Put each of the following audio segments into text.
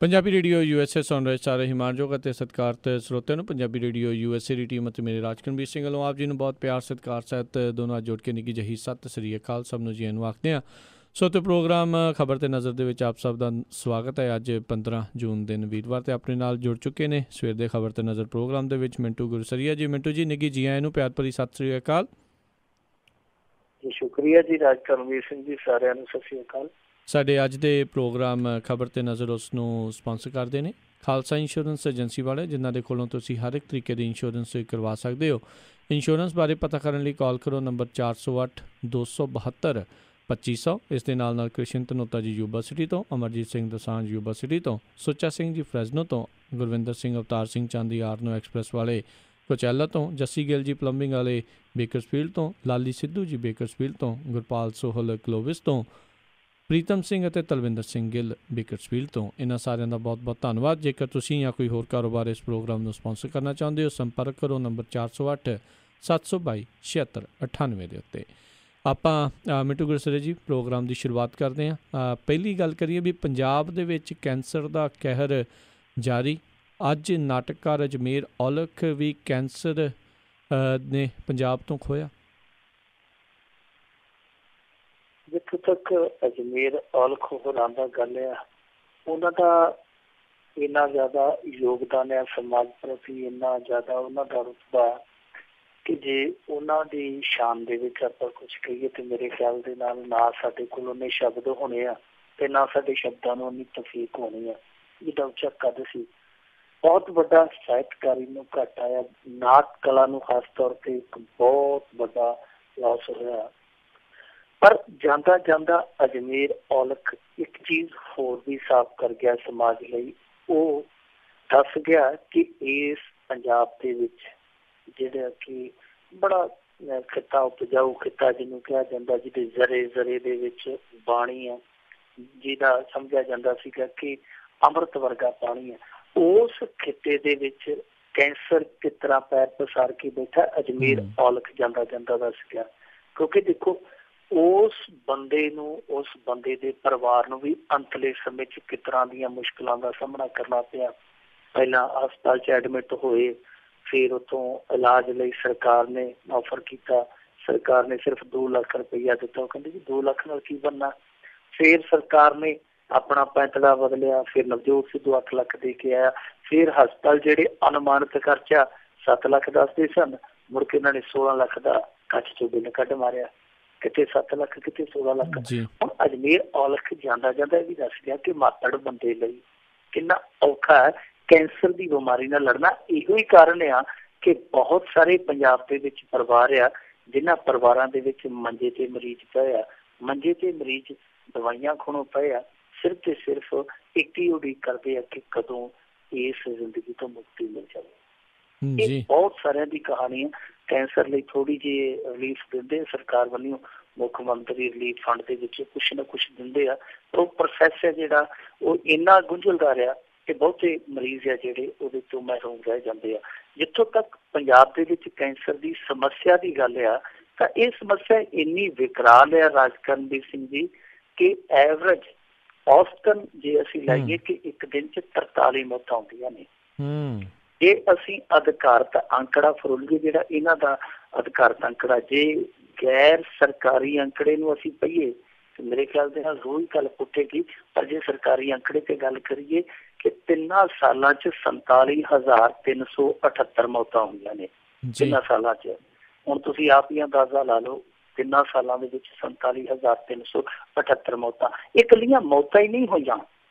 Punjabi radio USA ਸੁਣ ਰਹੇ ਸਾਰੇ ਹਿਮਾਨਯੋਗ ਅਤੇ ਸਤਿਕਾਰਤ ਸਰੋਤਿਆਂ ਨੂੰ ਪੰਜਾਬੀ ਰੇਡੀਓ USA ਦੀ ਟੀਮ ਅਤੇ ਮੇਰੇ ਰਾਜਕਰਮਵੀਰ ਸਿੰਘ ਵੱਲੋਂ ਆਪ ਜੀ ਨੂੰ ਬਹੁਤ ਪਿਆਰ ਸਤਿਕਾਰ ਸਹਿਤ ਦੋਨੋਂ ਜੁੜ ਕੇ ਨਿੱਘੀ ਜਿਹੀ ਸਤਿ ਸ੍ਰੀ ਅਕਾਲ ਸਭ ਨੂੰ ਜੀ ਨੂੰ ਆਖਦੇ ਹਾਂ। ਸੋ ਪ੍ਰੋਗਰਾਮ ਖਬਰ ਤੇ ਨਜ਼ਰ ਦੇ ਵਿੱਚ ਆਪ ਸਭ ਦਾ ਸਵਾਗਤ ਹੈ। ਅੱਜ 15 ਜੂਨ ਦਿਨ ਵੀਰਵਾਰ ਤੇ ਆਪਣੇ ਨਾਲ ਜੁੜ ਚੁੱਕੇ ਨੇ ਸਵੇਰ ਦੇ ਖਬਰ ਤੇ ਨਜ਼ਰ ਪ੍ਰੋਗਰਾਮ ਦੇ ਵਿੱਚ ਮਿੰਟੂ ਗੁਰਸਰੀਆ ਜੀ। ਮਿੰਟੂ ਜੀ ਨਿੱਘੀ ਜੀ ਆਇਆਂ ਨੂੰ ਪਿਆਰ ਭਰੀ ਸਤਿ ਸ੍ਰੀ ਅਕਾਲ ਜੀ। ਸ਼ੁਕਰੀਆ ਜੀ ਰਾਜਕਰਮਵੀਰ ਸਿੰਘ ਜੀ, ਸਾਰਿਆਂ ਨੂੰ ਸਤਿ ਸ੍ਰੀ ਅਕਾਲ। ਸਾਡੇ ਅੱਜ ਦੇ ਪ੍ਰੋਗਰਾਮ ਖਬਰ ਤੇ ਨਜ਼ਰ ਉਸ ਨੂੰ ਸਪਾਂਸਰ ਕਰਦੇ ਨੇ ਖਾਲਸਾ ਇੰਸ਼ੋਰੈਂਸ ਏਜੰਸੀ ਵਾਲੇ, ਜਿਨ੍ਹਾਂ ਦੇ ਕੋਲੋਂ ਤੁਸੀਂ ਹਰ ਇੱਕ ਤਰੀਕੇ ਦੀ ਇੰਸ਼ੋਰੈਂਸ ਕਰਵਾ ਸਕਦੇ ਹੋ। ਇੰਸ਼ੋਰੈਂਸ ਬਾਰੇ ਪਤਾ ਕਰਨ ਲਈ ਕਾਲ ਕਰੋ ਨੰਬਰ 408 272 2500। ਇਸ ਦੇ ਨਾਲ ਕ੍ਰਿਸ਼ਨ ਧਨੋਤਾ ਜੀ ਯੂਬਾ ਸਿਟੀ ਤੋਂ, ਅਮਰਜੀਤ ਸਿੰਘ ਦਸਾਂਝ ਯੂਬਾ ਸਿਟੀ ਤੋਂ, ਸੁੱਚਾ ਸਿੰਘ ਜੀ ਫਰੈਜ਼ਨੋ ਤੋਂ, ਗੁਰਵਿੰਦਰ ਸਿੰਘ ਅਵਤਾਰ ਸਿੰਘ ਚਾਂਦੀ ਆਰਨੋ ਐਕਸਪ੍ਰੈਸ ਵਾਲੇ ਕੋਚੈਲਾ ਤੋਂ, ਜੱਸੀ ਗਿੱਲ ਜੀ ਪਲੰਬਿੰਗ ਵਾਲੇ ਬੇਕਰਸਫੀਲਡ ਤੋਂ, ਲਾਲੀ ਸਿੱਧੂ ਜੀ ਬੇਕਰਸਫੀਲਡ ਤੋਂ, ਗੁਰਪਾਲ ਸੋਹਲ ਕਲੋਵਿਸ ਤੋਂ, ਪ੍ਰੀਤਮ ਸਿੰਘ ਅਤੇ ਤਲਵਿੰਦਰ ਸਿੰਘ ਗਿੱਲ ਬੇਕਰਸਫੀਲਡ ਤੋਂ। ਇਹਨਾਂ ਸਾਰਿਆਂ ਦਾ ਬਹੁਤ ਬਹੁਤ ਧੰਨਵਾਦ। ਜੇਕਰ ਤੁਸੀਂ ਜਾਂ ਕੋਈ ਹੋਰ ਕਾਰੋਬਾਰ ਇਸ ਪ੍ਰੋਗਰਾਮ ਨੂੰ ਸਪਾਂਸਰ ਕਰਨਾ ਚਾਹੁੰਦੇ ਹੋ, ਸੰਪਰਕ ਕਰੋ ਨੰਬਰ 408 722 7698 ਦੇ ਉੱਤੇ। ਆਪਾਂ ਮਿੰਟੂ ਗੁਰਸਰੇ ਜੀ ਪ੍ਰੋਗਰਾਮ ਦੀ ਸ਼ੁਰੂਆਤ ਕਰਦੇ ਹਾਂ। ਪਹਿਲੀ ਗੱਲ ਕਰੀਏ ਵੀ ਪੰਜਾਬ ਦੇ ਵਿੱਚ ਕੈਂਸਰ ਦਾ ਕਹਿਰ ਜਾਰੀ। ਅੱਜ ਨਾਟਕਕਾਰ ਅਜਮੇਰ ਔਲਖ ਵੀ ਕੈਂਸਰ ਨੇ ਪੰਜਾਬ ਤੋਂ ਖੋਇਆ। ਜਿੱਥੋਂ ਤੱਕ ਅਜਮੇਰ ਔਲਖ ਹੋਰਾਂ ਦਾ ਗੱਲ ਆ, ਉਹਨਾਂ ਦਾ ਇੰਨਾ ਜ਼ਿਆਦਾ ਯੋਗਦਾਨ ਹੈ ਸਮਾਜ ਪ੍ਰਤੀ, ਇੰਨਾ ਜ਼ਿਆਦਾ ਉਹਨਾਂ ਦਾ ਰੁਤਬਾ ਕਿ ਜੇ ਉਹਨਾਂ ਦੀ ਸ਼ਾਨ ਦੇ ਵਿੱਚ ਆਪਾਂ ਕੁਛ ਕਹੀਏ ਤੇ ਮੇਰੇ ਖਿਆਲ ਦੇ ਨਾਲ ਨਾ ਸਾਡੇ ਕੋਲ ਉਹਨੇ ਸ਼ਬਦ ਹੋਣੇ ਆ ਤੇ ਨਾ ਸਾਡੇ ਸ਼ਬਦਾਂ ਨੂੰ ਉਨੀ ਤਫੀਕ ਹੋਣੀ ਆ ਜਿਹਦਾ ਉੱਚਾ ਕੱਦ ਸੀ। ਬਹੁਤ ਵੱਡਾ ਸਾਹਿਤਕਾਰੀ ਨੂੰ ਘਾਟਾ ਆਇਆ, ਨਾਟ ਕਲਾ ਨੂੰ ਖਾਸ ਤੌਰ ਤੇ ਇੱਕ ਬਹੁਤ ਵੱਡਾ ਲਾਸ ਹੋਇਆ। ਪਰ ਜਾਂਦਾ ਜਾਂਦਾ ਅਜਮੇਰ ਔਲਖ ਇੱਕ ਚੀਜ਼ ਹੋਰ ਵੀ ਸਾਫ਼ ਕਰ ਗਿਆ ਸਮਾਜ ਲਈ। ਉਹ ਦੱਸ ਗਿਆ ਕਿ ਇਸ ਪੰਜਾਬ ਦੇ ਵਿੱਚ ਜਿਹੜਾ ਕਿ ਬੜਾ ਖਿੱਤਾ ਉਪਜਾਊ ਖਿੱਤਾ ਜਿਹਨੂੰ ਕਿਹਾ ਜਾਂਦਾ, ਜਿਹਦੇ ਜ਼ਰੇ ਜ਼ਰੇ ਦੇ ਵਿੱਚ ਬਾਣੀ ਹੈ, ਜਿਹਦਾ ਸਮਝਿਆ ਜਾਂਦਾ ਸੀਗਾ ਕਿ ਅੰਮ੍ਰਿਤ ਵਰਗਾ ਪਾਣੀ ਹੈ, ਉਸ ਖਿੱਤੇ ਦੇ ਵਿੱਚ ਕੈਂਸਰ ਕਿਸ ਤਰ੍ਹਾਂ ਪੈਰ ਪਸਾਰ ਕੇ ਬੈਠਾ ਅਜਮੇਰ ਔਲਖ ਜਾਂਦਾ ਜਾਂਦਾ ਦੱਸ ਗਿਆ। ਕਿਉਂਕਿ ਦੇਖੋ ਉਸ ਬੰਦੇ ਨੂੰ, ਉਸ ਬੰਦੇ ਦੇ ਪਰਿਵਾਰ ਨੂੰ ਵੀ ਅੰਤਲੇ ਸਮੇਂ 'ਚ ਕਿਸ ਤਰ੍ਹਾਂ ਦੀਆਂ ਮੁਸ਼ਕਿਲਾਂ ਦਾ ਸਾਹਮਣਾ ਕਰਨਾ ਪਿਆ। ਪਹਿਲਾਂ ਹਸਪਤਾਲ 'ਚ ਐਡਮਿਟ ਹੋਏ, ਫਿਰ ਉੱਥੋਂ ਇਲਾਜ ਲਈ ਸਰਕਾਰ ਨੇ ਆਫਰ ਕੀਤਾ, ਸਰਕਾਰ ਨੇ ਸਿਰਫ 2 ਲੱਖ ਰੁਪਈਆ ਦਿੱਤਾ। ਉਹ ਕਹਿੰਦੇ ਜੀ 2 ਲੱਖ ਨਾਲ ਕੀ ਬਣਨਾ। ਫਿਰ ਸਰਕਾਰ ਨੇ ਆਪਣਾ ਪੈਂਤੜਾ ਬਦਲਿਆ, ਫਿਰ ਨਵਜੋਤ ਸਿੱਧੂ 8 ਲੱਖ ਦੇ ਕੇ ਆਇਆ। ਫਿਰ ਹਸਪਤਾਲ ਜਿਹੜੇ ਅਨੁਮਾਨਿਤ ਖਰਚਾ 7 ਲੱਖ ਦੱਸਦੇ ਸਨ, ਮੁੜ ਕੇ ਇਹਨਾਂ ਨੇ 16 ਲੱਖ ਦਾ ਕੱਚ ਚੋਂ ਬਿੱਲ ਕੱਢ ਮਾਰਿਆ, ਕਿਤੇ 7 ਲੱਖ ਕਿਤੇ 16 ਲੱਖ। ਹੁਣ ਅਜਮੇਰ ਔਲਖ ਜਾਂਦਾ ਜਾਂਦਾ ਇਹ ਵੀ ਦੱਸ ਗਿਆ ਕਿ ਮਾਤੜ ਬੰਦੇ ਲਈ ਕਿੰਨਾ ਔਖਾ ਹੈ ਕੈਂਸਰ ਦੀ ਬਿਮਾਰੀ ਨਾਲ ਲੜਨਾ। ਇਹੋ ਹੀ ਕਾਰਨ ਆ ਕਿ ਬਹੁਤ ਸਾਰੇ ਪੰਜਾਬ ਦੇ ਵਿੱਚ ਪਰਿਵਾਰ ਆ ਜਿਨ੍ਹਾਂ ਪਰਿਵਾਰਾਂ ਦੇ ਵਿੱਚ ਮੰਜੇ ਤੇ ਮਰੀਜ਼ ਪਏ ਆ, ਮੰਜੇ ਤੇ ਮਰੀਜ਼ ਦਵਾਈਆਂ ਖੋਣੋਂ ਪਏ ਆ, ਸਿਰਫ ਤੇ ਸਿਰਫ ਇੱਕ ਹੀ ਉਡੀਕ ਕਰਦੇ ਆ ਕਿ ਕਦੋਂ ਇਸ ਜ਼ਿੰਦਗੀ ਤੋਂ ਮੁਕਤੀ ਮਿਲ ਜਾਵੇ। ਇਹ ਬਹੁਤ ਸਾਰਿਆਂ ਦੀ ਕਹਾਣੀ ਹੈ। ਕੈਂਸਰ ਲਈ ਥੋੜ੍ਹੀ ਜਿਹੀ ਰਿਲੀਫ ਦਿੰਦੇ ਸਰਕਾਰ ਵੱਲੋਂ, ਮੁੱਖ ਮੰਤਰੀ ਰਿਲੀਫ ਫੰਡ ਦੇ ਵਿੱਚ ਕੁਛ ਨਾ ਕੁਛ ਦਿੰਦੇ ਆ, ਪਰ ਉਹ ਪ੍ਰੋਸੈਸ ਹੈ ਜਿਹੜਾ ਉਹ ਇੰਨਾ ਗੁੰਝਲਦਾਰ ਆ ਕਿ ਬਹੁਤੇ ਮਰੀਜ਼ ਆ ਜਿਹੜੇ ਉਹਦੇ ਤੋਂ ਮਹਿਰੂਮ ਰਹਿ ਜਾਂਦੇ ਆ। ਜਿੱਥੋਂ ਤੱਕ ਪੰਜਾਬ ਦੇ ਵਿੱਚ ਕੈਂਸਰ ਦੀ ਸਮੱਸਿਆ ਦੀ ਗੱਲ ਆ, ਤਾਂ ਇਹ ਸਮੱਸਿਆ ਇੰਨੀ ਵਿਕਰਾਲ ਆ ਰਾਜਕਰਮਵੀਰ ਸਿੰਘ ਜੀ ਕਿ ਐਵਰੇਜ ਔਸਤਨ ਜੇ ਅਸੀਂ ਲਾਈਏ ਕਿ ਇੱਕ ਦਿਨ 'ਚ 43 ਮੌਤਾਂ ਹੁੰਦੀਆਂ ਨੇ। ਜੇ ਅਸੀਂ ਅਧਿਕਾਰਤ ਅੰਕੜਾ ਫਰੋਲੀਏ, ਜਿਹੜਾ ਇਹਨਾਂ ਦਾ ਅਧਿਕਾਰਤ ਅੰਕੜਾ, ਜੇ ਗੈਰ ਸਰਕਾਰੀ ਅੰਕੜੇ ਨੂੰ ਅਸੀਂ ਪਈਏ ਤੇ ਮੇਰੇ ਖਿਆਲ ਦੇ ਨਾਲ ਰੋਜ਼ ਗੱਲ ਪੁੱਟੇਗੀ। ਪਰ ਜੇ ਸਰਕਾਰੀ ਅੰਕੜੇ ਤੇ ਗੱਲ ਕਰੀਏ ਕਿ 3 ਸਾਲਾਂ 'ਚ 47,378 ਮੌਤਾਂ ਹੋਈਆਂ ਨੇ 3 ਸਾਲਾਂ 'ਚ। ਹੁਣ ਤੁਸੀਂ ਆਪ ਹੀ ਅੰਦਾਜ਼ਾ ਲਾ ਲਓ, 3 ਸਾਲਾਂ ਦੇ ਵਿੱਚ 47,378 ਮੌਤਾਂ। ਇਹ ਇਕੱਲੀਆਂ ਮੌਤਾਂ ਹੀ ਨਹੀਂ ਹੋਈਆਂ,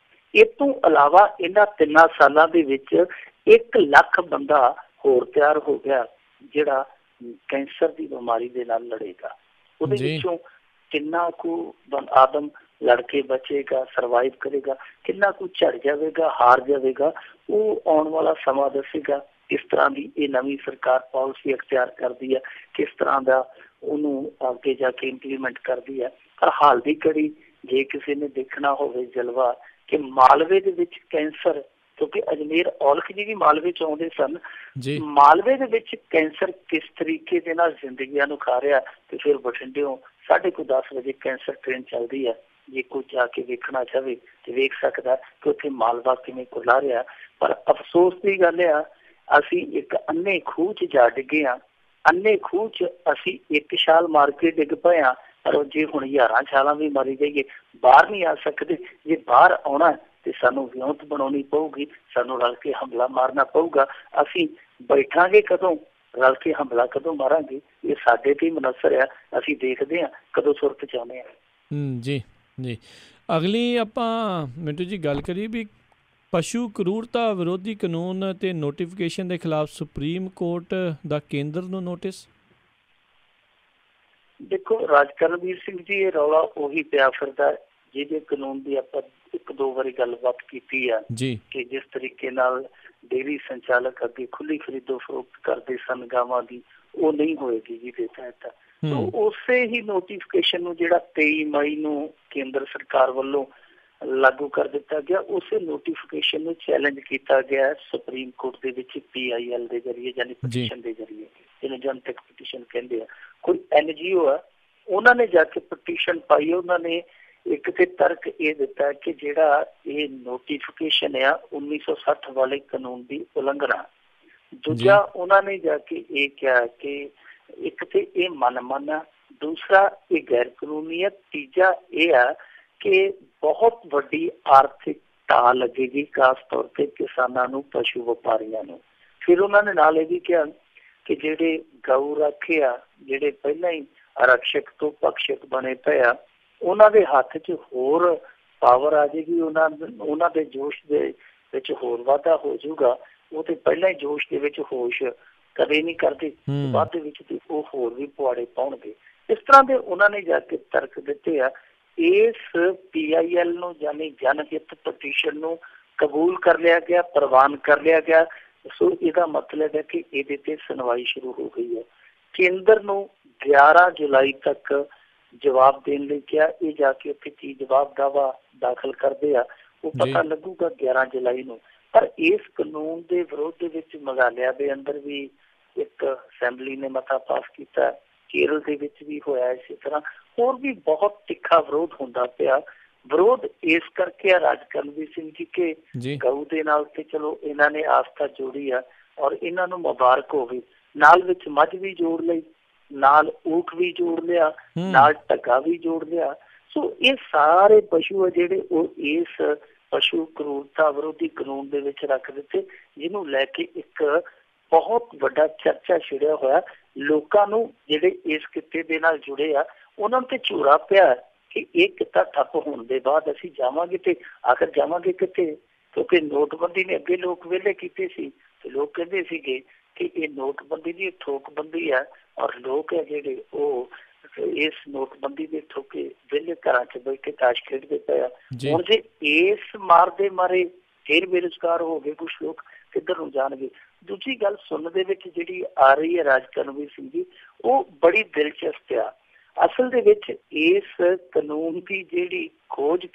ਇਹ ਤੋਂ ਇਲਾਵਾ ਇਹਨਾਂ 3 ਸਾਲਾਂ ਦੇ ਵਿੱਚ 1 ਲੱਖ ਬੰਦਾ ਹੋਰ ਤਿਆਰ ਹੋ ਗਿਆ ਜਿਹੜਾ ਕੈਂਸਰ ਦੀ ਬਿਮਾਰੀ ਦੇ ਨਾਲ ਲੜੇਗਾ। ਉਹਦੇ ਵਿੱਚੋਂ ਕਿੰਨਾ ਕੁ ਆਦਮ ਲੜ ਕੇ ਬਚੇਗਾ, ਸਰਵਾਈਵ ਕਰੇਗਾ, ਕਿੰਨਾ ਕੁ ਝੜ ਜਾਵੇਗਾ, ਹਾਰ ਜਾਵੇਗਾ, ਉਹ ਆਉਣ ਵਾਲਾ ਸਮਾਂ ਦੱਸੇਗਾ। ਕਿਸ ਤਰ੍ਹਾਂ ਦੀ ਇਹ ਨਵੀਂ ਸਰਕਾਰ ਪਾਲਿਸੀ ਅਖਤਿਆਰ ਕਰਦੀ ਹੈ, ਕਿਸ ਤਰ੍ਹਾਂ ਦਾ ਉਹਨੂੰ ਅੱਗੇ ਜਾ ਕੇ ਇੰਪਲੀਮੈਂਟ ਕਰਦੀ ਹੈ। ਪਰ ਹਾਲ ਦੀ ਘੜੀ ਜੇ ਕਿਸੇ ਨੇ ਦੇਖਣਾ ਹੋਵੇ ਜਲਵਾ ਕਿ ਮਾਲਵੇ ਦੇ ਵਿੱਚ ਕੈਂਸਰ, ਕਿਉਂਕਿ ਅਜਮੇਰ ਔਲਖ ਜੀ ਵੀ ਮਾਲਵੇ 'ਚ ਆਉਂਦੇ ਸਨ, ਮਾਲਵੇ ਦੇ ਵਿੱਚ ਕੈਂਸਰ ਕਿਸ ਤਰੀਕੇ ਦੇ ਨਾਲ ਜ਼ਿੰਦਗੀਆਂ ਨੂੰ ਖਾ ਰਿਹਾ। ਤੇ ਫਿਰ ਬਠਿੰਡਿਓਂ 10:30 ਵਜੇ ਕੈਂਸਰ ਟ੍ਰੇਨ ਚੱਲਦੀ ਹੈ ਜੇ ਕੋਈ ਜਾ ਕੇ ਵੇਖਣਾ ਚਾਹੇ ਤੇ ਵੇਖ ਸਕਦਾ ਕਿ ਉੱਥੇ ਮਾਲਵਾ ਕਿਵੇਂ ਕੁਰਲਾ ਰਿਹਾ। ਪਰ ਅਫਸੋਸ ਦੀ ਗੱਲ ਆ, ਅਸੀਂ ਇੱਕ ਅੰਨੇ ਖੂਹ 'ਚ ਜਾ ਡਿੱਗੇ ਹਾਂ। ਅੰਨੇ ਖੂਹ 'ਚ ਅਸੀਂ ਇੱਕ ਛਾਲ ਮਾਰ ਕੇ ਡਿੱਗ ਪਏ ਹਾਂ, ਪਰ ਜੇ ਹੁਣ 11 ਛਾਲਾਂ ਵੀ ਮਾਰੀ ਜਾਈਏ ਬਾਹਰ ਨਹੀਂ ਆ ਸਕਦੇ। ਜੇ ਬਾਹਰ ਆਉਣਾ ਤੇ ਸਾਨੂੰ ਵਿਉਂਤ ਬਣਾਉਣੀ ਪਊਗੀ, ਸਾਨੂੰ ਰਲ ਕੇ ਹਮਲਾ ਮਾਰਨਾ ਪਊਗਾ। ਅਸੀਂ ਬੈਠਾਂਗੇ ਕਦੋਂ, ਰਲ ਕੇ ਹਮਲਾ ਕਦੋਂ ਮਾਰਾਂਗੇ, ਇਹ ਸਾਡੇ ਤੇ ਮਨਸਰ ਆ। ਅਸੀਂ ਦੇਖਦੇ ਹਾਂ ਕਦੋਂ ਸੁਰਤ 'ਚ ਆਉਂਦੇ ਹਾਂ। ਜੀ ਜੀ। ਅਗਲੀ ਆਪਾਂ ਮਿੰਟੂ ਜੀ ਗੱਲ ਕਰੀਏ ਵੀ ਪਸ਼ੂ ਕਰੂਰਤਾ ਵਿਰੋਧੀ ਕਾਨੂੰਨ ਤੇ ਨੋਟੀਫਿਕੇਸ਼ਨ ਦੇ ਖਿਲਾਫ ਸੁਪਰੀਮ ਕੋਰਟ ਦਾ ਕੇਂਦਰ ਨੂੰ ਨੋਟਿਸ। ਦੇਖੋ ਰਾਜ ਕਰਨਵੀਰ ਸਿੰਘ ਜੀ, ਇਹ ਰੌਲਾ ਉਹੀ ਪਿਆ ਫਿਰਦਾ ਜਿਹਦੇ ਕਾਨੂੰਨ ਦੀ ਆਪਾਂ 1-2 ਵਾਰੀ ਗੱਲਬਾਤ ਕੀਤੀ ਆ ਜੀ, ਕਿ ਜਿਸ ਤਰੀਕੇ ਨਾਲ ਡੇਅਰੀ ਸੰਚਾਲਕ ਅੱਗੇ ਖੁੱਲੀ ਖਰੀਦੋ ਫਰੋਖਤ ਕਰਦੇ ਸਨ ਗਾਵਾਂ ਦੀ, ਉਹ ਨਹੀਂ ਹੋਏਗੀ ਜਿਹਦੇ ਤਹਿਤ। ਉਸੇ ਹੀ ਨੋਟੀਫਿਕੇਸ਼ਨ ਨੂੰ ਜਿਹੜਾ 23 ਮਈ ਨੂੰ ਕੇਂਦਰ ਸਰਕਾਰ ਵੱਲੋਂ ਲਾਗੂ ਕਰ ਦਿੱਤਾ ਗਿਆ, ਉਸੇ ਨੋਟੀਫਿਕੇਸ਼ਨ ਨੂੰ ਚੈਲੰਜ ਕੀਤਾ ਗਿਆ ਸੁਪਰੀਮ ਕੋਰਟ ਦੇ ਵਿੱਚ PIL ਦੇ ਜ਼ਰੀਏ, ਯਾਨੀ ਪਟੀਸ਼ਨ ਦੇ ਜ਼ਰੀਏ, ਜਿਹਨੂੰ ਜਨਤਕ ਪਟੀਸ਼ਨ ਕਹਿੰਦੇ ਆ। ਕੋਈ NGO ਆ, ਉਹਨਾਂ ਨੇ ਜਾ ਕੇ ਪਟੀਸ਼ਨ ਪਾਈ। ਉਹਨਾਂ ਨੇ ਇੱਕ ਤੇ ਤਰਕ ਇਹ ਦਿੱਤਾ ਕਿ ਜਿਹੜਾ ਇਹ ਨੋਟੀਫਿਕੇਸ਼ਨ ਆ 1960 ਵਾਲੇ ਕਾਨੂੰਨ ਦੀ ਉਲੰਘਣਾ। ਦੂਜਾ ਉਹਨਾਂ ਨੇ ਜਾ ਕੇ ਇਹ ਕਿਹਾ ਕਿ ਇੱਕ ਤੇ ਇਹ ਮਨਮਾਨਾ ਆ, ਦੂਸਰਾ ਇਹ ਗੈਰ ਕਾਨੂੰਨੀ ਆ, ਤੀਜਾ ਇਹ ਆ ਕਿ ਬਹੁਤ ਵੱਡੀ ਆਰਥਿਕ ਢਾਹ ਲੱਗੇਗੀ ਖਾਸ ਤੌਰ ਤੇ ਕਿਸਾਨਾਂ ਨੂੰ, ਪਸ਼ੂ ਵਪਾਰੀਆਂ ਨੂੰ। ਫਿਰ ਉਹਨਾਂ ਨੇ ਨਾਲ ਇਹ ਵੀ ਕਿਹਾ ਕਿ ਜਿਹੜੇ ਗਊ ਰਾਖੇ ਆ, ਜਿਹੜੇ ਪਹਿਲਾਂ ਹੀ ਆਰਕਸ਼ਕ ਤੋਂ ਪਕਸ਼ਕ ਬਣੇ ਪਏ ਆ, ਉਹਨਾਂ ਦੇ ਹੱਥ 'ਚ ਹੋਰ ਪਾਵਰ ਆ ਜਾਏਗੀ, ਉਹਨਾਂ ਦੇ ਜੋਸ਼ ਦੇ ਵਿੱਚ ਹੋਰ ਵਾਧਾ ਹੋ ਜਾਊਗਾ। ਉਹ ਤੇ ਪਹਿਲਾਂ ਹੀ ਜੋਸ਼ ਦੇ ਵਿੱਚ ਹੋਸ਼ ਕਦੇ ਨਹੀਂ ਕਰਦੇ, ਬਾਅਦ ਦੇ ਵਿੱਚ ਤੇ ਉਹ ਹੋਰ ਵੀ ਪੁਆੜੇ ਪਾਉਣਗੇ। ਇਸ ਤਰ੍ਹਾਂ ਦੇ ਉਹਨਾਂ ਨੇ ਜਾ ਕੇ ਤਰਕ ਦਿੱਤੇ ਆ। ਇਸ PIL ਨੂੰ ਯਾਨੀ ਜਨਹਿਤ ਪਟੀਸ਼ਨ ਨੂੰ ਕਬੂਲ ਕਰ ਲਿਆ ਗਿਆ, ਪ੍ਰਵਾਨ ਕਰ ਲਿਆ ਗਿਆ। ਸੋ ਇਹਦਾ ਮਤਲਬ ਹੈ ਕਿ ਇਹਦੇ ਤੇ ਸੁਣਵਾਈ ਸ਼ੁਰੂ ਹੋ ਗਈ ਹੈ। ਕੇਂਦਰ ਨੂੰ 11 ਜੁਲਾਈ ਤੱਕ ਜਵਾਬ ਦੇਣ ਲਈ ਕਿਹਾ। ਇਹ ਜਾ ਕੇ ਉੱਥੇ ਕੀ ਜਵਾਬ ਦਾਵਾ ਦਾਖਲ ਕਰਦੇ ਆ ਉਹ ਪਤਾ ਲੱਗੂਗਾ 11 ਜੁਲਾਈ ਨੂੰ। ਪਰ ਇਸ ਕਾਨੂੰਨ ਦੇ ਵਿਰੋਧ ਦੇ ਵਿੱਚ ਮੇਘਾਲਿਆ ਦੇ ਅੰਦਰ ਵੀ ਇੱਕ ਅਸੈਂਬਲੀ ਨੇ ਮਤਾ ਪਾਸ ਕੀਤਾ, ਕੇਰਲ ਦੇ ਵਿੱਚ ਵੀ ਹੋਇਆ ਇਸੇ ਤਰ੍ਹਾਂ, ਹੋਰ ਵੀ ਬਹੁਤ ਤਿੱਖਾ ਵਿਰੋਧ ਹੁੰਦਾ ਪਿਆ। ਵਿਰੋਧ ਇਸ ਕਰਕੇ ਆ ਰਾਜ ਕਰਨਵੀਰ ਸਿੰਘ ਜੀ ਕਿ ਗਊ ਦੇ ਨਾਲ ਤੇ ਚਲੋ ਇਹਨਾਂ ਨੇ ਆਸਥਾ ਜੋੜੀ ਆ ਔਰ ਇਹਨਾਂ ਨੂੰ ਮੁਬਾਰਕ ਹੋਵੇ, ਨਾਲ ਵਿੱਚ ਮੱਝ ਵੀ ਜੋੜ ਲਈ, ਨਾਲ ਊਠ ਵੀ ਜੋੜ ਲਿਆ, ਨਾਲ ਢੱਗਾ ਵੀ ਜੋੜ ਲਿਆ। ਸੋ ਇਹ ਸਾਰੇ ਪਸ਼ੂ ਆ ਜਿਹੜੇ ਉਹ ਇਸ ਪਸ਼ੂ ਕਰੂਰਤਾ ਵਿਰੋਧੀ ਕਾਨੂੰਨ ਦੇ ਵਿੱਚ ਰੱਖ ਦਿੱਤੇ, ਜਿਹਨੂੰ ਲੈ ਕੇ ਇੱਕ ਬਹੁਤ ਵੱਡਾ ਚਰਚਾ ਛਿੜਿਆ ਹੋਇਆ। ਲੋਕਾਂ ਨੂੰ ਜਿਹੜੇ ਇਸ ਕਿੱਤੇ ਦੇ ਨਾਲ ਜੁੜੇ ਆ ਉਹਨਾਂ ਨੂੰ ਤੇ ਝੂਰਾ ਪਿਆ ਕਿ ਇਹ ਕਿੱਤਾ ਠੱਪ ਹੋਣ ਦੇ ਬਾਅਦ ਅਸੀਂ ਜਾਵਾਂਗੇ ਤੇ ਆਖਰ ਜਾਵਾਂਗੇ ਕਿੱਥੇ, ਕਿਉਂਕਿ ਨੋਟਬੰਦੀ ਨੇ ਅੱਗੇ ਲੋਕ ਵਿਹਲੇ ਕੀਤੇ ਸੀ ਤੇ ਲੋਕ ਕਹਿੰਦੇ ਸੀਗੇ ਕਿ ਇਹ ਨੋਟਬੰਦੀ ਦੀ ਠੋਕਬੰਦੀ ਹੈ ਔਰ ਲੋਕ ਹੈ ਜਿਹੜੇ ਉਹ ਇਸ ਨੋਟਬੰਦੀ ਦੇ ਠੋਕੇ ਵਿਹਲੇ ਘਰਾਂ 'ਚ ਬੈਠ ਕੇ ਤਾਸ਼ ਖੇਡਦੇ ਪਏ ਆ। ਹੁਣ ਜੇ ਇਸ ਮਾਰ ਦੇ ਮਾਰੇ ਫਿਰ ਬੇਰੁਜ਼ਗਾਰ ਹੋ ਗਏ ਕੁਛ ਲੋਕ, ਕਿੱਧਰ ਨੂੰ ਜਾਣਗੇ। ਦੂਜੀ ਗੱਲ ਸੁਣਨ ਦੇ ਵਿੱਚ ਜਿਹੜੀ ਆ ਰਹੀ ਹੈ ਰਾਜ ਕਰਨਵੀਰ ਸਿੰਘ ਜੀ, ਉਹ ਬੜੀ ਦਿਲਚਸਪ ਆ। ਅਸਲ ਦੇ ਵਿੱਚ ਇਸ ਕਾਨੂੰਨ ਦੀ ਜਿਹੜੀ ਖੋਜ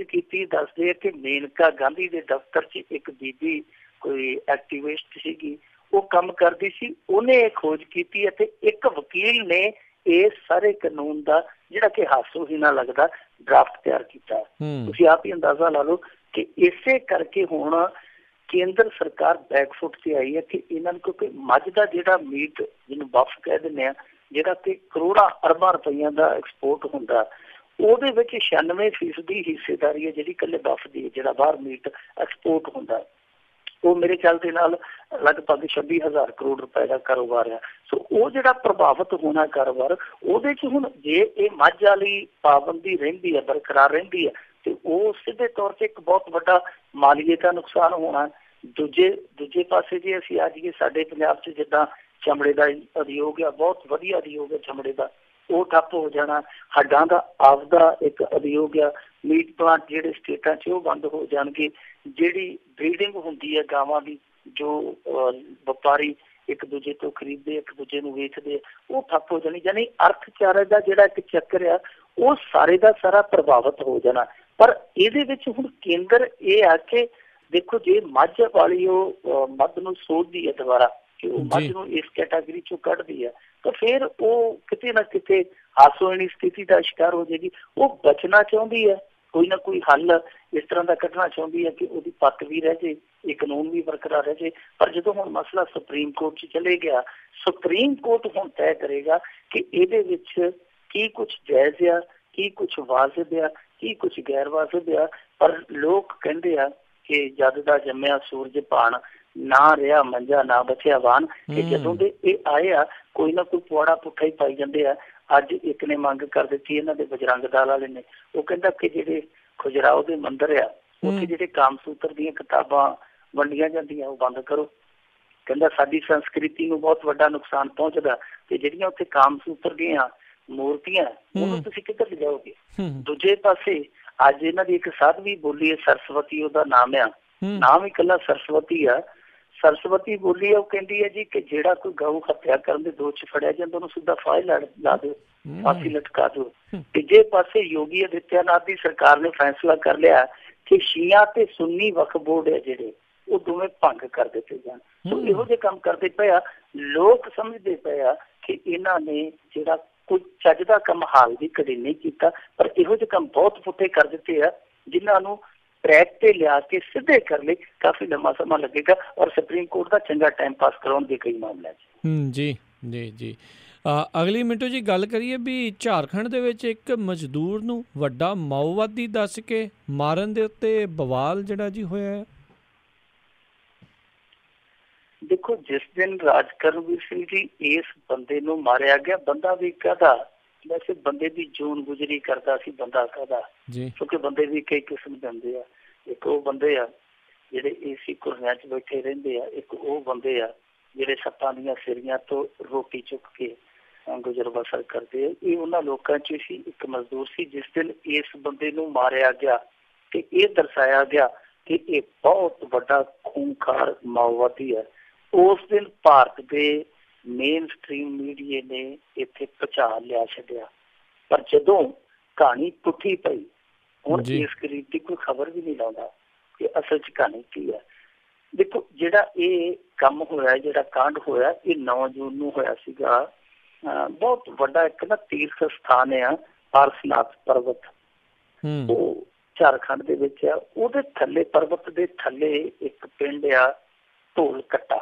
ਕੀਤੀ ਦੱਸਦੇ ਆ ਕਿ ਮੇਨਕਾ ਗਾਂਧੀ ਦੇ ਦਫ਼ਤਰ 'ਚ ਇੱਕ ਬੀਬੀ ਕੋਈ ਐਕਟਿਵਿਸਟ ਸੀਗੀ, ਉਹ ਕੰਮ ਕਰਦੀ ਸੀ, ਉਹਨੇ ਇਹ ਖੋਜ ਕੀਤੀ ਅਤੇ ਇੱਕ ਵਕੀਲ ਨੇ ਇਸ ਸਾਰੇ ਕਾਨੂੰਨ ਦਾ ਜਿਹੜਾ ਕਿ ਹਾਸੋਹੀਣਾ ਲੱਗਦਾ ਡਰਾਫਟ ਤਿਆਰ ਕੀਤਾ। ਤੁਸੀਂ ਆਪ ਹੀ ਅੰਦਾਜ਼ਾ ਲਾ ਲਓ ਕਿ ਇਸੇ ਕਰਕੇ ਹੁਣ ਕੇਂਦਰ ਸਰਕਾਰ ਬੈਕਫੁੱਟ ਤੇ ਆਈ ਹੈ ਕਿ ਇਹਨਾਂ ਨੂੰ, ਕਿਉਂਕਿ ਮੱਝ ਦਾ ਜਿਹੜਾ ਮੀਟ ਜਿਹਨੂੰ ਬਫ ਕਹਿ ਦਿੰਦੇ ਆ, ਜਿਹੜਾ ਕਿ ਕਰੋੜਾਂ ਅਰਬਾਂ ਰੁਪਈਆਂ ਦਾ ਐਕਸਪੋਰਟ ਹੁੰਦਾ, ਉਹਦੇ ਵਿੱਚ 96% ਹਿੱਸੇਦਾਰੀ ਹੈ ਜਿਹੜੀ ਇਕੱਲੇ ਬਫ ਦੀ, ਜਿਹੜਾ ਬਾਹਰ ਮੀਟ ਐਕਸਪੋਰਟ ਹੁੰਦਾ। ਉਹ ਮੇਰੇ ਖਿਆਲ ਦੇ ਨਾਲ ਲਗਭਗ 26,000 ਕਰੋੜ ਰੁਪਏ ਦਾ ਕਾਰੋਬਾਰ ਆ। ਸੋ ਉਹ ਜਿਹੜਾ ਪ੍ਰਭਾਵਿਤ ਹੋਣਾ ਕਾਰੋਬਾਰ, ਉਹਦੇ 'ਚ ਹੁਣ ਜੇ ਇਹ ਮੱਝ ਵਾਲੀ ਪਾਬੰਦੀ ਰਹਿੰਦੀ ਹੈ, ਬਰਕਰਾਰ ਰਹਿੰਦੀ ਹੈ, ਤੇ ਉਹ ਸਿੱਧੇ ਤੌਰ ਤੇ ਇੱਕ ਬਹੁਤ ਵੱਡਾ ਮਾਲੀਏ ਦਾ ਨੁਕਸਾਨ ਹੋਣਾ। ਦੂਜੇ ਪਾਸੇ ਜੇ ਅਸੀਂ ਆ ਜਾਈਏ, ਸਾਡੇ ਪੰਜਾਬ 'ਚ ਜਿੱਦਾਂ ਚਮੜੇ ਦਾ ਉਦਯੋਗ ਆ, ਬਹੁਤ ਵਧੀਆ ਉਦਯੋਗ ਹੈ ਚਮੜੇ ਦਾ, ਉਹ ਠੱਪ ਹੋ ਜਾਣਾ। ਹੱਡਾਂ ਦਾ ਆਪਦਾ ਇੱਕ ਉਦਯੋਗ ਆ, ਮੀਟ ਪਲਾਂਟ ਜਿਹੜੇ ਸਟੇਟਾਂ 'ਚ ਉਹ ਬੰਦ ਹੋ ਜਾਣਗੇ। ਜਿਹੜੀ ਬਰੀਡਿੰਗ ਹੁੰਦੀ ਹੈ ਗਾਵਾਂ ਦੀ, ਜੋ ਵਪਾਰੀ ਇੱਕ ਦੂਜੇ ਤੋਂ ਖਰੀਦਦੇ, ਇੱਕ ਦੂਜੇ ਨੂੰ ਵੇਚਦੇ, ਉਹ ਠੱਪ ਹੋ ਜਾਣੀ। ਯਾਨੀ ਅਰਥਚਾਰੇ ਦਾ ਜਿਹੜਾ ਇੱਕ ਚੱਕਰ ਆ ਉਹ ਸਾਰੇ ਦਾ ਸਾਰਾ ਪ੍ਰਭਾਵਿਤ ਹੋ ਜਾਣਾ। ਪਰ ਇਹਦੇ ਵਿੱਚ ਹੁਣ ਕੇਂਦਰ ਇਹ ਆ ਕਿ ਦੇਖੋ, ਜੇ ਮੱਝ ਵਾਲੀ ਉਹ ਮੱਝ ਨੂੰ ਸੋਧਦੀ ਹੈ ਦੁਬਾਰਾ, ਕਿ ਉਹ ਮੱਝ ਨੂੰ ਇਸ ਕੈਟਾਗਰੀ ਚੋਂ ਕੱਢਦੀ ਹੈ, ਤਾਂ ਫਿਰ ਉਹ ਕਿਤੇ ਨਾ ਕਿਤੇ ਹਾਸੋਹੀਣੀ ਸਥਿਤੀ ਦਾ ਸ਼ਿਕਾਰ ਹੋ ਜਾਏਗੀ। ਉਹ ਬਚਣਾ ਚਾਹੁੰਦੀ ਹੈ, ਕੋਈ ਨਾ ਕੋਈ ਹੱਲ ਇਸ ਤਰ੍ਹਾਂ ਦਾ ਕੱਢਣਾ ਚਾਹੁੰਦੀ ਹੈ ਕਿ ਉਹਦੀ ਪੱਕ ਵੀ ਰਹਿ ਜੇ, ਇਹ ਕਾਨੂੰਨ ਵੀ ਬਰਕਰਾਰ ਰਹਿ ਜੇ। ਪਰ ਜਦੋਂ ਹੁਣ ਮਸਲਾ ਸੁਪਰੀਮ ਕੋਰਟ 'ਚ ਚਲੇ ਗਿਆ, ਸੁਪਰੀਮ ਕੋਰਟ ਹੁਣ ਤੈਅ ਕਰੇਗਾ ਕਿ ਇਹਦੇ ਵਿੱਚ ਕੀ ਕੁਛ ਜਾਇਜ਼ ਆ, ਕੀ ਕੁਛ ਵਾਜਿਬ ਆ, ਕੀ ਕੁਛ ਗੈਰ ਵਾਜਿਬ ਆ। ਪਰ ਲੋਕ ਕਹਿੰਦੇ ਆ ਕਿ ਜਦ ਦਾ ਜੰਮਿਆ ਸੂਰਜ ਭਾਣ, ਨਾ ਰਿਹਾ ਮੰਜਾ ਨਾ ਬਚਿਆ ਵਾਹਨ, ਕਿ ਜਦੋਂ ਦੇ ਇਹ ਆਏ ਆ ਕੋਈ ਨਾ ਕੋਈ ਪੁਆੜਾ ਪੁੱਠਾ ਹੀ ਪਾਈ ਜਾਂਦੇ ਆ। ਅੱਜ ਇੱਕ ਨੇ ਮੰਗ ਕਰ ਦਿੱਤੀ ਇਹਨਾਂ ਦੇ ਬਜਰੰਗ ਦਲ ਵਾਲੇ ਨੇ, ਉਹ ਕਹਿੰਦਾ ਕਿ ਜਿਹੜੇ ਖੁਜਰਾਓ ਦੇ ਮੰਦਿਰ ਆ ਉੱਥੇ ਜਿਹੜੇ ਕਾਮਸੂਤਰ ਦੀਆਂ ਕਿਤਾਬਾਂ ਵੰਡੀਆਂ ਜਾਂਦੀਆਂ ਉਹ ਬੰਦ ਕਰੋ। ਕਹਿੰਦਾ ਸਾਡੀ ਸੰਸਕ੍ਰਿਤੀ ਨੂੰ ਬਹੁਤ ਵੱਡਾ ਨੁਕਸਾਨ ਪਹੁੰਚਦਾ, ਤੇ ਜਿਹੜੀਆਂ ਉੱਥੇ ਕਾਮਸੂਤਰ ਦੀਆਂ ਮੂਰਤੀਆਂ ਉਹਨੂੰ ਤੁਸੀਂ ਕਿੱਧਰ ਲਿਜਾਓਗੇ। ਦੂਜੇ ਪਾਸੇ ਅੱਜ ਇਹਨਾਂ ਦੀ ਇੱਕ ਸਾਧਵੀ ਬੋਲੀ ਹੈ ਸਰਸਵਤੀ, ਉਹਦਾ ਨਾਮ ਆ, ਨਾਮ ਹੀ ਇਕੱਲਾ ਸਰਸਵਤੀ ਆ। ਸਰਸਵਤੀ ਬੋਲੀ ਆ, ਉਹ ਕਹਿੰਦੀ ਹੈ ਜੀ ਕਿ ਜਿਹੜਾ ਕੋਈ ਗਊ ਹੱਤਿਆ ਕਰਨ ਦੇ ਦੋਸ਼ 'ਚ ਫੜਿਆ ਜਾਂਦਾ ਉਹਨੂੰ ਸਿੱਧਾ ਫਾਹੀ ਲਾ ਦਿਓ, ਫਾਂਸੀ ਲਟਕਾ ਦਿਓ। ਤੀਜੇ ਪਾਸੇ ਯੋਗੀ ਆਦਿੱਤਿਆਨਾਥ ਦੀ ਸਰਕਾਰ ਨੇ ਫੈਸਲਾ ਕਰ ਲਿਆ ਕਿ ਸ਼ੀਆ ਤੇ ਸੁੰਨੀ ਵਕਫ ਬੋਰਡ ਹੈ ਜਿਹੜੇ ਉਹ ਦੋਵੇਂ ਭੰਗ ਕਰ ਦਿੱਤੇ ਜਾਣ। ਸੋ ਇਹੋ ਜਿਹੇ ਕੰਮ ਕਰਦੇ ਪਏ ਆ। ਲੋਕ ਸਮਝਦੇ ਪਏ ਆ ਕਿ ਇਹਨਾਂ ਨੇ ਜਿਹੜਾ ਕੋਈ ਚੱਜ ਦਾ ਕੰਮ ਹਾਲ ਦੀ ਘੜੀ ਨਹੀਂ ਕੀਤਾ, ਪਰ ਇਹੋ ਜਿਹੇ ਕੰਮ ਬਹੁਤ ਪੁੱਠੇ ਕਰ ਦਿੱਤੇ ਆ ਜਿਨ੍ਹਾਂ ਨੂੰ ਟਰੈਕ ਤੇ ਲਿਆ ਕੇ ਸਿੱਧੇ ਕਰ ਲਈ ਕਾਫੀ ਲੰਮਾ ਸਮਾਂ ਲੱਗੇਗਾ, ਔਰ ਸੁਪਰੀਮ ਕੋਰਟ ਦਾ ਚੰਗਾ ਟਾਈਮ ਪਾਸ ਕਰਾਉਣ ਦੇ ਕਈ ਮਾਮਲਿਆਂ 'ਚ। ਜੀ ਜੀ ਜੀ। ਅਗਲੀ ਮਿੰਟੋ ਜੀ ਗੱਲ ਕਰੀਏ ਵੀ ਝਾਰਖੰਡ ਦੇ ਵਿੱਚ ਇੱਕ ਮਜ਼ਦੂਰ ਨੂੰ ਵੱਡਾ ਮਾਓਵਾਦੀ ਦੱਸ ਕੇ ਮਾਰਨ ਦੇ ਉੱਤੇ ਬਵਾਲ ਜਿਹੜਾ ਜੀ ਹੋਇਆ ਹੈ। ਦੇਖੋ, ਜਿਸ ਦਿਨ ਰਾਜ ਕਰਮਵੀਰ ਸਿੰਘ ਜੀ ਇਸ ਬੰਦੇ ਨੂੰ ਮਾਰਿਆ ਗਿਆ, ਬੰਦਾ ਵੀ ਕਾਹਦਾ, ਵੈਸੇ ਬੰਦੇ ਦੀ ਜੂਨ ਗੁਜ਼ਰੀ ਕਰਦਾ ਸੀ ਬੰਦਾ ਕਾਹਦਾ, ਕਿਉਂਕਿ ਬੰਦੇ ਵੀ ਕਈ ਕਿਸਮ ਦੇ ਹੁੰਦੇ ਆ। ਇੱਕ ਉਹ ਬੰਦੇ ਆ ਜਿਹੜੇ ਏਸੀ ਕੁਰਸੀਆਂ 'ਚ ਬੈਠੇ ਰਹਿੰਦੇ ਆ, ਇੱਕ ਉਹ ਬੰਦੇ ਆ ਜਿਹੜੇ ਸੱਤਾਂ ਦੀਆਂ ਸਿਰੀਆਂ ਤੋਂ ਰੋਟੀ ਚੁੱਕ ਕੇ ਗੁਜ਼ਰ ਬਸਰ ਕਰਦੇ ਆ। ਇਹ ਉਹਨਾਂ ਲੋਕਾਂ 'ਚ ਸੀ, ਇੱਕ ਮਜ਼ਦੂਰ ਸੀ। ਜਿਸ ਦਿਨ ਇਸ ਬੰਦੇ ਨੂੰ ਮਾਰਿਆ ਗਿਆ ਤੇ ਇਹ ਦਰਸਾਇਆ ਗਿਆ ਕਿ ਇਹ ਬਹੁਤ ਵੱਡਾ ਖੂੰਖਾਰ ਮਾਓਵਾਦੀ ਹੈ, ਉਸ ਦਿਨ ਭਾਰਤ ਦੇ ਮੇਨ ਸਟਰੀਮ ਮੀਡੀਆ ਨੇ ਇੱਥੇ ਭੁਚਾਲ ਲਿਆ ਛੱਡਿਆ। ਪਰ ਜਦੋਂ ਕਹਾਣੀ ਪੁੱਠੀ ਪਈ, ਹੁਣ ਇਸ ਗਰੀਬ ਦੀ ਕੋਈ ਖਬਰ ਵੀ ਨਹੀਂ ਲਾਉਂਦਾ ਕਿ ਅਸਲ 'ਚ ਕਹਾਣੀ ਕੀ ਹੈ। ਦੇਖੋ, ਜਿਹੜਾ ਇਹ ਕੰਮ ਹੋਇਆ, ਜਿਹੜਾ ਕਾਂਡ ਹੋਇਆ, ਇਹ 9 ਜੂਨ ਨੂੰ ਹੋਇਆ ਸੀਗਾ। ਬਹੁਤ ਵੱਡਾ ਇੱਕ ਨਾ ਤੀਰਥ ਸਥਾਨ ਆ ਪਾਰਸਨਾਥ ਪਰਬਤ, ਉਹ ਝਾਰਖੰਡ ਦੇ ਵਿੱਚ ਆ। ਉਹਦੇ ਥੱਲੇ, ਪਰਬਤ ਦੇ ਥੱਲੇ ਇੱਕ ਪਿੰਡ ਆ ਢੋਲ ਕੱਟਾ,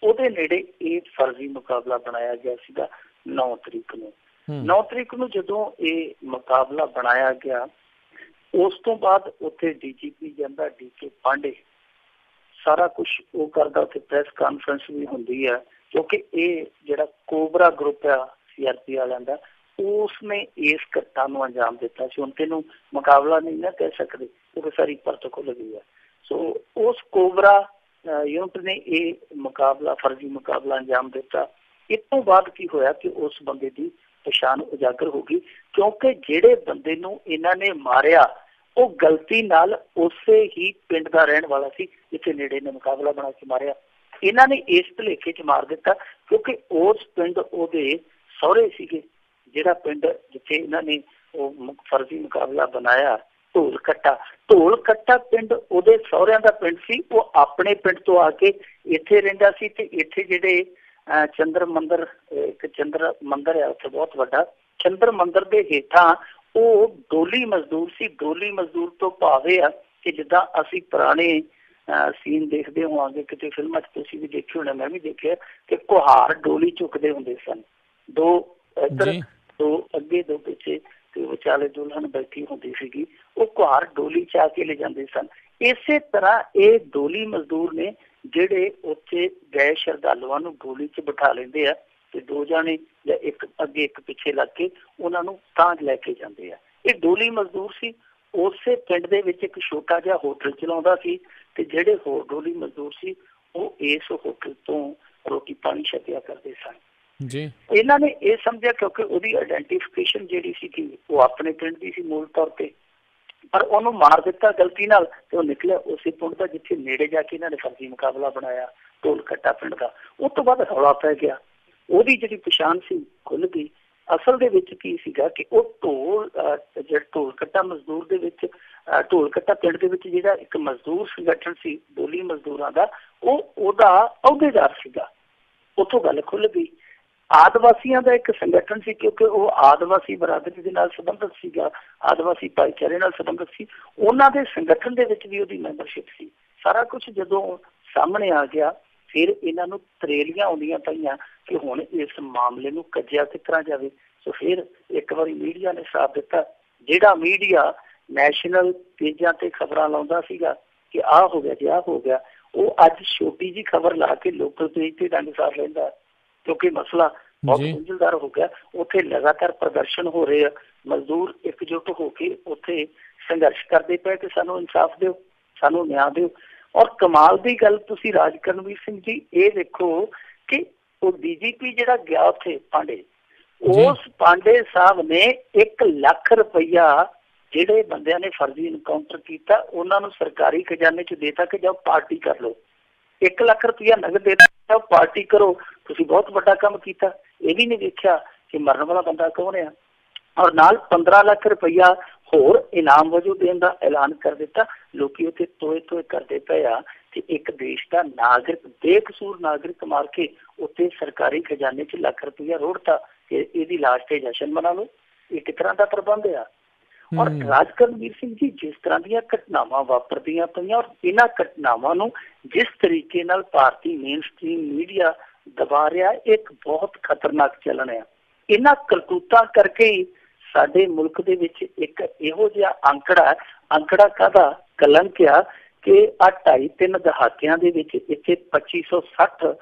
ਉਹਦੇ ਨੇੜੇ ਇਹ ਫਰਜ਼ੀ ਮੁਕਾਬਲਾ ਬਣਾਇਆ ਗਿਆ ਸੀਗਾ 9 ਤਰੀਕ ਨੂੰ। 9 ਤਰੀਕ ਨੂੰ ਜਦੋਂ ਇਹ ਮੁਕਾਬਲਾ ਬਣਾਇਆ ਗਿਆ, ਉਸ ਤੋਂ ਬਾਅਦ ਉੱਥੇ DGP ਜਾਂਦਾ DK ਪਾਂਡੇ, ਸਾਰਾ ਕੁਛ ਉਹ ਕਰਦਾ। ਉੱਥੇ ਪ੍ਰੈਸ ਕਾਨਫਰੰਸ ਵੀ ਹੁੰਦੀ ਹੈ, ਕਿਉਂਕਿ ਇਹ ਜਿਹੜਾ ਕੋਬਰਾ ਗਰੁੱਪ ਆ CRP ਵਾਲਿਆਂ ਦਾ, ਉਸਨੇ ਇਸ ਘਟਨਾ ਨੂੰ ਅੰਜਾਮ ਦਿੱਤਾ ਸੀ। ਹੁਣ ਤੈਨੂੰ ਮੁਕਾਬਲਾ ਨਹੀਂ ਨਾ ਕਹਿ ਸਕਦੇ, ਉਹ ਸਾਰੀ ਪਰਤ ਖੁੱਲ ਗਈ ਹੈ। ਸੋ ਉਸ ਕੋਬਰਾ ਯੂਨਿਟ ਨੇ ਇਹ ਮੁਕਾਬਲਾ, ਫਰਜ਼ੀ ਮੁਕਾਬਲਾ ਅੰਜਾਮ ਦਿੱਤਾ। ਇਸ ਤੋਂ ਬਾਅਦ ਕੀ ਹੋਇਆ ਕਿ ਉਸ ਬੰਦੇ ਦੀ ਪਛਾਣ ਉਜਾਗਰ ਹੋ ਗਈ, ਕਿਉਂਕਿ ਜਿਹੜੇ ਬੰਦੇ ਨੂੰ ਇਹਨਾਂ ਨੇ ਮਾਰਿਆ ਉਹ ਗਲਤੀ ਨਾਲ ਉਸੇ ਹੀ ਪਿੰਡ ਦਾ ਰਹਿਣ ਵਾਲਾ ਸੀ ਜਿੱਥੇ ਨੇੜੇ ਨੇ ਮੁਕਾਬਲਾ ਬਣਾ ਕੇ ਮਾਰਿਆ। ਇਹਨਾਂ ਨੇ ਇਸ ਭੁਲੇਖੇ 'ਚ ਮਾਰ ਦਿੱਤਾ ਕਿਉਂਕਿ ਉਸ ਪਿੰਡ ਉਹਦੇ ਸਹੁਰੇ ਸੀਗੇ, ਜਿਹੜਾ ਪਿੰਡ ਜਿੱਥੇ ਇਹਨਾਂ ਨੇ ਉਹ ਫਰਜ਼ੀ ਮੁਕਾਬਲਾ ਬਣਾਇਆ, ਢੋਲ ਕੱਟਾ ਪਿੰਡ ਉਹਦੇ ਸਹੁਰਿਆਂ ਦਾ ਪਿੰਡ ਸੀ। ਉਹ ਆਪਣੇ ਪਿੰਡ ਤੋਂ ਆ ਕੇ ਇੱਥੇ ਰਹਿੰਦਾ ਸੀ, ਤੇ ਇੱਥੇ ਜਿਹੜੇ ਚੰਦਰ ਮੰਦਰ, ਇੱਕ ਚੰਦਰ ਮੰਦਰ ਆ ਉੱਥੇ ਬਹੁਤ ਵੱਡਾ, ਚੰਦਰ ਮੰਦਰ ਦੇ ਹੇਠਾਂ ਉਹ ਡੋਲੀ ਮਜ਼ਦੂਰ ਸੀ। ਡੋਲੀ ਮਜ਼ਦੂਰ ਤੋਂ ਭਾਵੇਂ ਆ ਕਿ ਜਿੱਦਾਂ ਅਸੀਂ ਪੁਰਾਣੇ ਸੀਨ ਦੇਖਦੇ ਹੋਵਾਂਗੇ, ਕਿਤੇ ਫਿਲਮਾਂ 'ਚ ਤੁਸੀਂ ਵੀ ਦੇਖੇ ਹੋਣਾ, ਮੈਂ ਵੀ ਦੇਖਿਆ, ਕਿ ਕੁਹਾਰ ਡੋਲੀ ਚੁੱਕਦੇ ਹੁੰਦੇ ਸਨ, 2 ਇੱਧਰ 2 ਅੱਗੇ 2 ਪਿੱਛੇ, ਤੇ ਵਿਚਾਲੇ ਦੁਲਹਨ ਬੈਠੀ ਹੁੰਦੀ ਸੀਗੀ। ਉਹ ਕੁਹਾਰ ਡੋਲੀ 'ਚ ਆ ਕੇ ਲੈ ਜਾਂਦੇ ਸਨ। ਇਸੇ ਤਰ੍ਹਾਂ ਇਹ ਡੋਲੀ ਮਜ਼ਦੂਰ ਨੇ ਜਿਹੜੇ ਉੱਥੇ ਗਏ ਸ਼ਰਧਾਲੂਆਂ ਨੂੰ ਡੋਲੀ 'ਚ ਬਿਠਾ ਲੈਂਦੇ ਆ, ਤੇ 2 ਜਾਣੇ ਜਾਂ ਇੱਕ ਅੱਗੇ ਇੱਕ ਪਿੱਛੇ ਲੱਗ ਕੇ ਉਹਨਾਂ ਨੂੰ ਤਾਂ ਲੈ ਕੇ ਜਾਂਦੇ ਆ। ਇਹ ਡੋਲੀ ਮਜ਼ਦੂਰ ਸੀ। ਉਸੇ ਪਿੰਡ ਦੇ ਵਿੱਚ ਇੱਕ ਛੋਟਾ ਜਿਹਾ ਹੋਟਲ ਚਲਾਉਂਦਾ ਸੀ, ਤੇ ਜਿਹੜੇ ਹੋਰ ਡੋਲੀ ਮਜ਼ਦੂਰ ਸੀ ਉਹ ਇਸ ਹੋਟਲ ਤੋਂ ਰੋਟੀ ਪਾਣੀ ਛਕਿਆ ਕਰਦੇ ਸਨ। ਇਹਨਾਂ ਨੇ ਇਹ ਸਮਝਿਆ, ਕਿਉਂਕਿ ਉਹਦੀ ਆਈਡੈਂਟੀਫਿਕੇਸ਼ਨ ਜਿਹੜੀ ਸੀ ਕਿ ਉਹ ਆਪਣੇ ਪਿੰਡ ਦੀ ਸੀ ਮੂਲ ਤੌਰ ਤੇ, ਪਰ ਉਹਨੂੰ ਮਾਰ ਦਿੱਤਾ ਗਲਤੀ ਨਾਲ, ਤੇ ਉਹ ਨਿਕਲਿਆ ਉਸੇ ਪਿੰਡ ਦਾ ਜਿੱਥੇ ਨੇੜੇ ਜਾ ਕੇ ਇਹਨਾਂ ਨੇ ਫਰਜ਼ੀ ਮੁਕਾਬਲਾ ਬਣਾਇਆ, ਢੋਲ ਕੱਟਾ ਪਿੰਡ ਦਾ। ਉਸ ਤੋਂ ਬਾਅਦ ਹੌਲਾ ਪੈ ਗਿਆ, ਉਹਦੀ ਜਿਹੜੀ ਪਛਾਣ ਸੀ ਖੁੱਲ ਗਈ। ਅਸਲ ਦੇ ਵਿੱਚ ਕੀ ਸੀਗਾ ਕਿ ਉਹ ਢੋਲ ਕੱਟਾ ਮਜ਼ਦੂਰ ਦੇ ਵਿੱਚ, ਢੋਲ ਕੱਟਾ ਪਿੰਡ ਦੇ ਵਿੱਚ ਜਿਹੜਾ ਇੱਕ ਮਜ਼ਦੂਰ ਸੰਗਠਨ ਸੀ ਡੋਲੀ ਮਜ਼ਦੂਰਾਂ ਦਾ, ਉਹ ਉਹਦਾ ਅਹੁਦੇਦਾਰ ਸੀਗਾ। ਉੱਥੋਂ ਗੱਲ ਖੁੱਲ ਗਈ। ਆਦਿਵਾਸੀਆਂ ਦਾ ਇੱਕ ਸੰਗਠਨ ਸੀ, ਕਿਉਂਕਿ ਉਹ ਆਦਿਵਾਸੀ ਬਰਾਦਰੀ ਦੇ ਨਾਲ ਸੰਬੰਧਿਤ ਸੀਗਾ, ਆਦਿਵਾਸੀ ਭਾਈਚਾਰੇ ਨਾਲ ਸੰਬੰਧਿਤ ਸੀ, ਉਹਨਾਂ ਦੇ ਸੰਗਠਨ ਦੇ ਵਿੱਚ ਵੀ ਉਹਦੀ ਮੈਂਬਰਸ਼ਿਪ ਸੀ। ਸਾਰਾ ਕੁਝ ਜਦੋਂ ਸਾਹਮਣੇ ਆ ਗਿਆ, ਫਿਰ ਇਹਨਾਂ ਨੂੰ ਤਰੇਲੀਆਂ ਆਉਂਦੀਆਂ ਪਈਆਂ ਕਿ ਹੁਣ ਇਸ ਮਾਮਲੇ ਨੂੰ ਕੱਜਿਆ ਕਿਸ ਤਰ੍ਹਾਂ ਜਾਵੇ। ਸੋ ਫਿਰ ਇੱਕ ਵਾਰੀ ਮੀਡੀਆ ਨੇ ਸਾਥ ਦਿੱਤਾ। ਜਿਹੜਾ ਮੀਡੀਆ ਨੈਸ਼ਨਲ ਪੇਜਾਂ ਤੇ ਖਬਰਾਂ ਲਾਉਂਦਾ ਸੀਗਾ ਕਿ ਆਹ ਹੋ ਗਿਆ ਜੀ, ਆਹ ਹੋ ਗਿਆ, ਉਹ ਅੱਜ ਛੋਟੀ ਜਿਹੀ ਖਬਰ ਲਾ ਕੇ ਲੋਕਲ ਪੇਜ ਤੇ ਡੰਗ ਸਾਰ ਲੈਂਦਾ, ਕਿਉਂਕਿ ਮਸਲਾ ਬਹੁਤ ਗੁੰਝਲਦਾਰ ਹੋ ਗਿਆ। ਉੱਥੇ ਲਗਾਤਾਰ ਪ੍ਰਦਰਸ਼ਨ ਹੋ ਰਹੇ ਆ, ਮਜ਼ਦੂਰ ਇਕਜੁੱਟ ਹੋ ਕੇ ਉੱਥੇ ਸੰਘਰਸ਼ ਕਰਦੇ ਪਏ ਕਿ ਸਾਨੂੰ ਇਨਸਾਫ ਦਿਓ, ਸਾਨੂੰ ਨਿਆਂ ਦਿਓ। ਔਰ ਕਮਾਲ ਦੀ ਗੱਲ ਤੁਸੀਂ ਰਾਜ ਕਰਨਵੀਰ ਸਿੰਘ ਜੀ ਇਹ ਦੇਖੋ ਕਿ ਉਹ DGP ਜਿਹੜਾ ਗਿਆ ਉੱਥੇ ਪਾਂਡੇ, ਉਸ ਪਾਂਡੇ ਸਾਹਿਬ ਨੇ 1 ਲੱਖ ਰੁਪਈਆ ਜਿਹੜੇ ਬੰਦਿਆਂ ਨੇ ਫਰਜ਼ੀ ਇਨਕਾਊਂਟਰ ਕੀਤਾ ਉਹਨਾਂ ਨੂੰ ਸਰਕਾਰੀ ਖਜ਼ਾਨੇ 'ਚ ਦੇਤਾ ਕਿ ਜਾਓ ਪਾਰਟੀ ਕਰ ਲਓ। 1 ਲੱਖ ਰੁਪਈਆ ਨਗਦ ਦੇਤਾ, ਪਾਰਟੀ ਕਰੋ, ਤੁਸੀਂ ਬਹੁਤ ਵੱਡਾ ਕੰਮ ਕੀਤਾ। ਇਹ ਵੀ ਨਹੀਂ ਦੇਖਿਆ ਕਿ ਮਰਨ ਵਾਲਾ ਬੰਦਾ ਕੌਣ ਆ, ਔਰ ਨਾਲ 15 ਲੱਖ ਰੁਪਈਆ ਹੋਰ ਇਨਾਮ ਵਜੋਂ ਦੇਣ ਦਾ ਐਲਾਨ ਕਰ ਦਿੱਤਾ। ਲੋਕੀ ਉੱਥੇ ਤੋਏ ਤੋਏ ਕਰਦੇ ਪਏ ਆ ਕਿ ਇੱਕ ਦੇਸ਼ ਦਾ ਨਾਗਰਿਕ, ਬੇਕਸੂਰ ਨਾਗਰਿਕ ਮਾਰ ਕੇ ਉੱਥੇ ਸਰਕਾਰੀ ਖਜ਼ਾਨੇ 'ਚ ਲੱਖ ਰੁਪਈਆ ਰੋੜਤਾ ਕਿ ਇਹਦੀ ਲਾਸ਼ ਤੇ ਜਸ਼ਨ ਮਨਾ ਲਓ। ਇਹ ਕਿਸ ਤਰ੍ਹਾਂ ਦਾ ਪ੍ਰਬੰਧ ਆ। ਔਰ ਰਾਜ ਕਰਨਵੀਰ ਸਿੰਘ ਜੀ ਜਿਸ ਤਰ੍ਹਾਂ ਦੀਆਂ ਘਟਨਾਵਾਂ ਵਾਪਰਦੀਆਂ ਪਈਆਂ, ਔਰ ਇਹਨਾਂ ਘਟਨਾਵਾਂ ਨੂੰ ਜਿਸ ਤਰੀਕੇ ਨਾਲ ਭਾਰਤੀ ਮੇਨ ਸਟ੍ਰੀਮ ਮੀਡੀਆ ਦਬਾ ਰਿਹਾ, ਇੱਕ ਬਹੁਤ ਖਤਰਨਾਕ ਚੱਲਣ ਆ। ਇਹਨਾਂ ਕਰਤੂਤਾਂ ਕਰਕੇ ਹੀ ਸਾਡੇ ਮੁਲਕ ਦੇ ਵਿੱਚ ਇੱਕ ਇਹੋ ਜਿਹਾ ਅੰਕੜਾ ਕਾਹਦਾ ਕਲੰਕ ਆ ਕਿ ਆਹ 2.5-3 ਦਹਾਕਿਆਂ ਦੇ ਵਿੱਚ ਇੱਥੇ 2560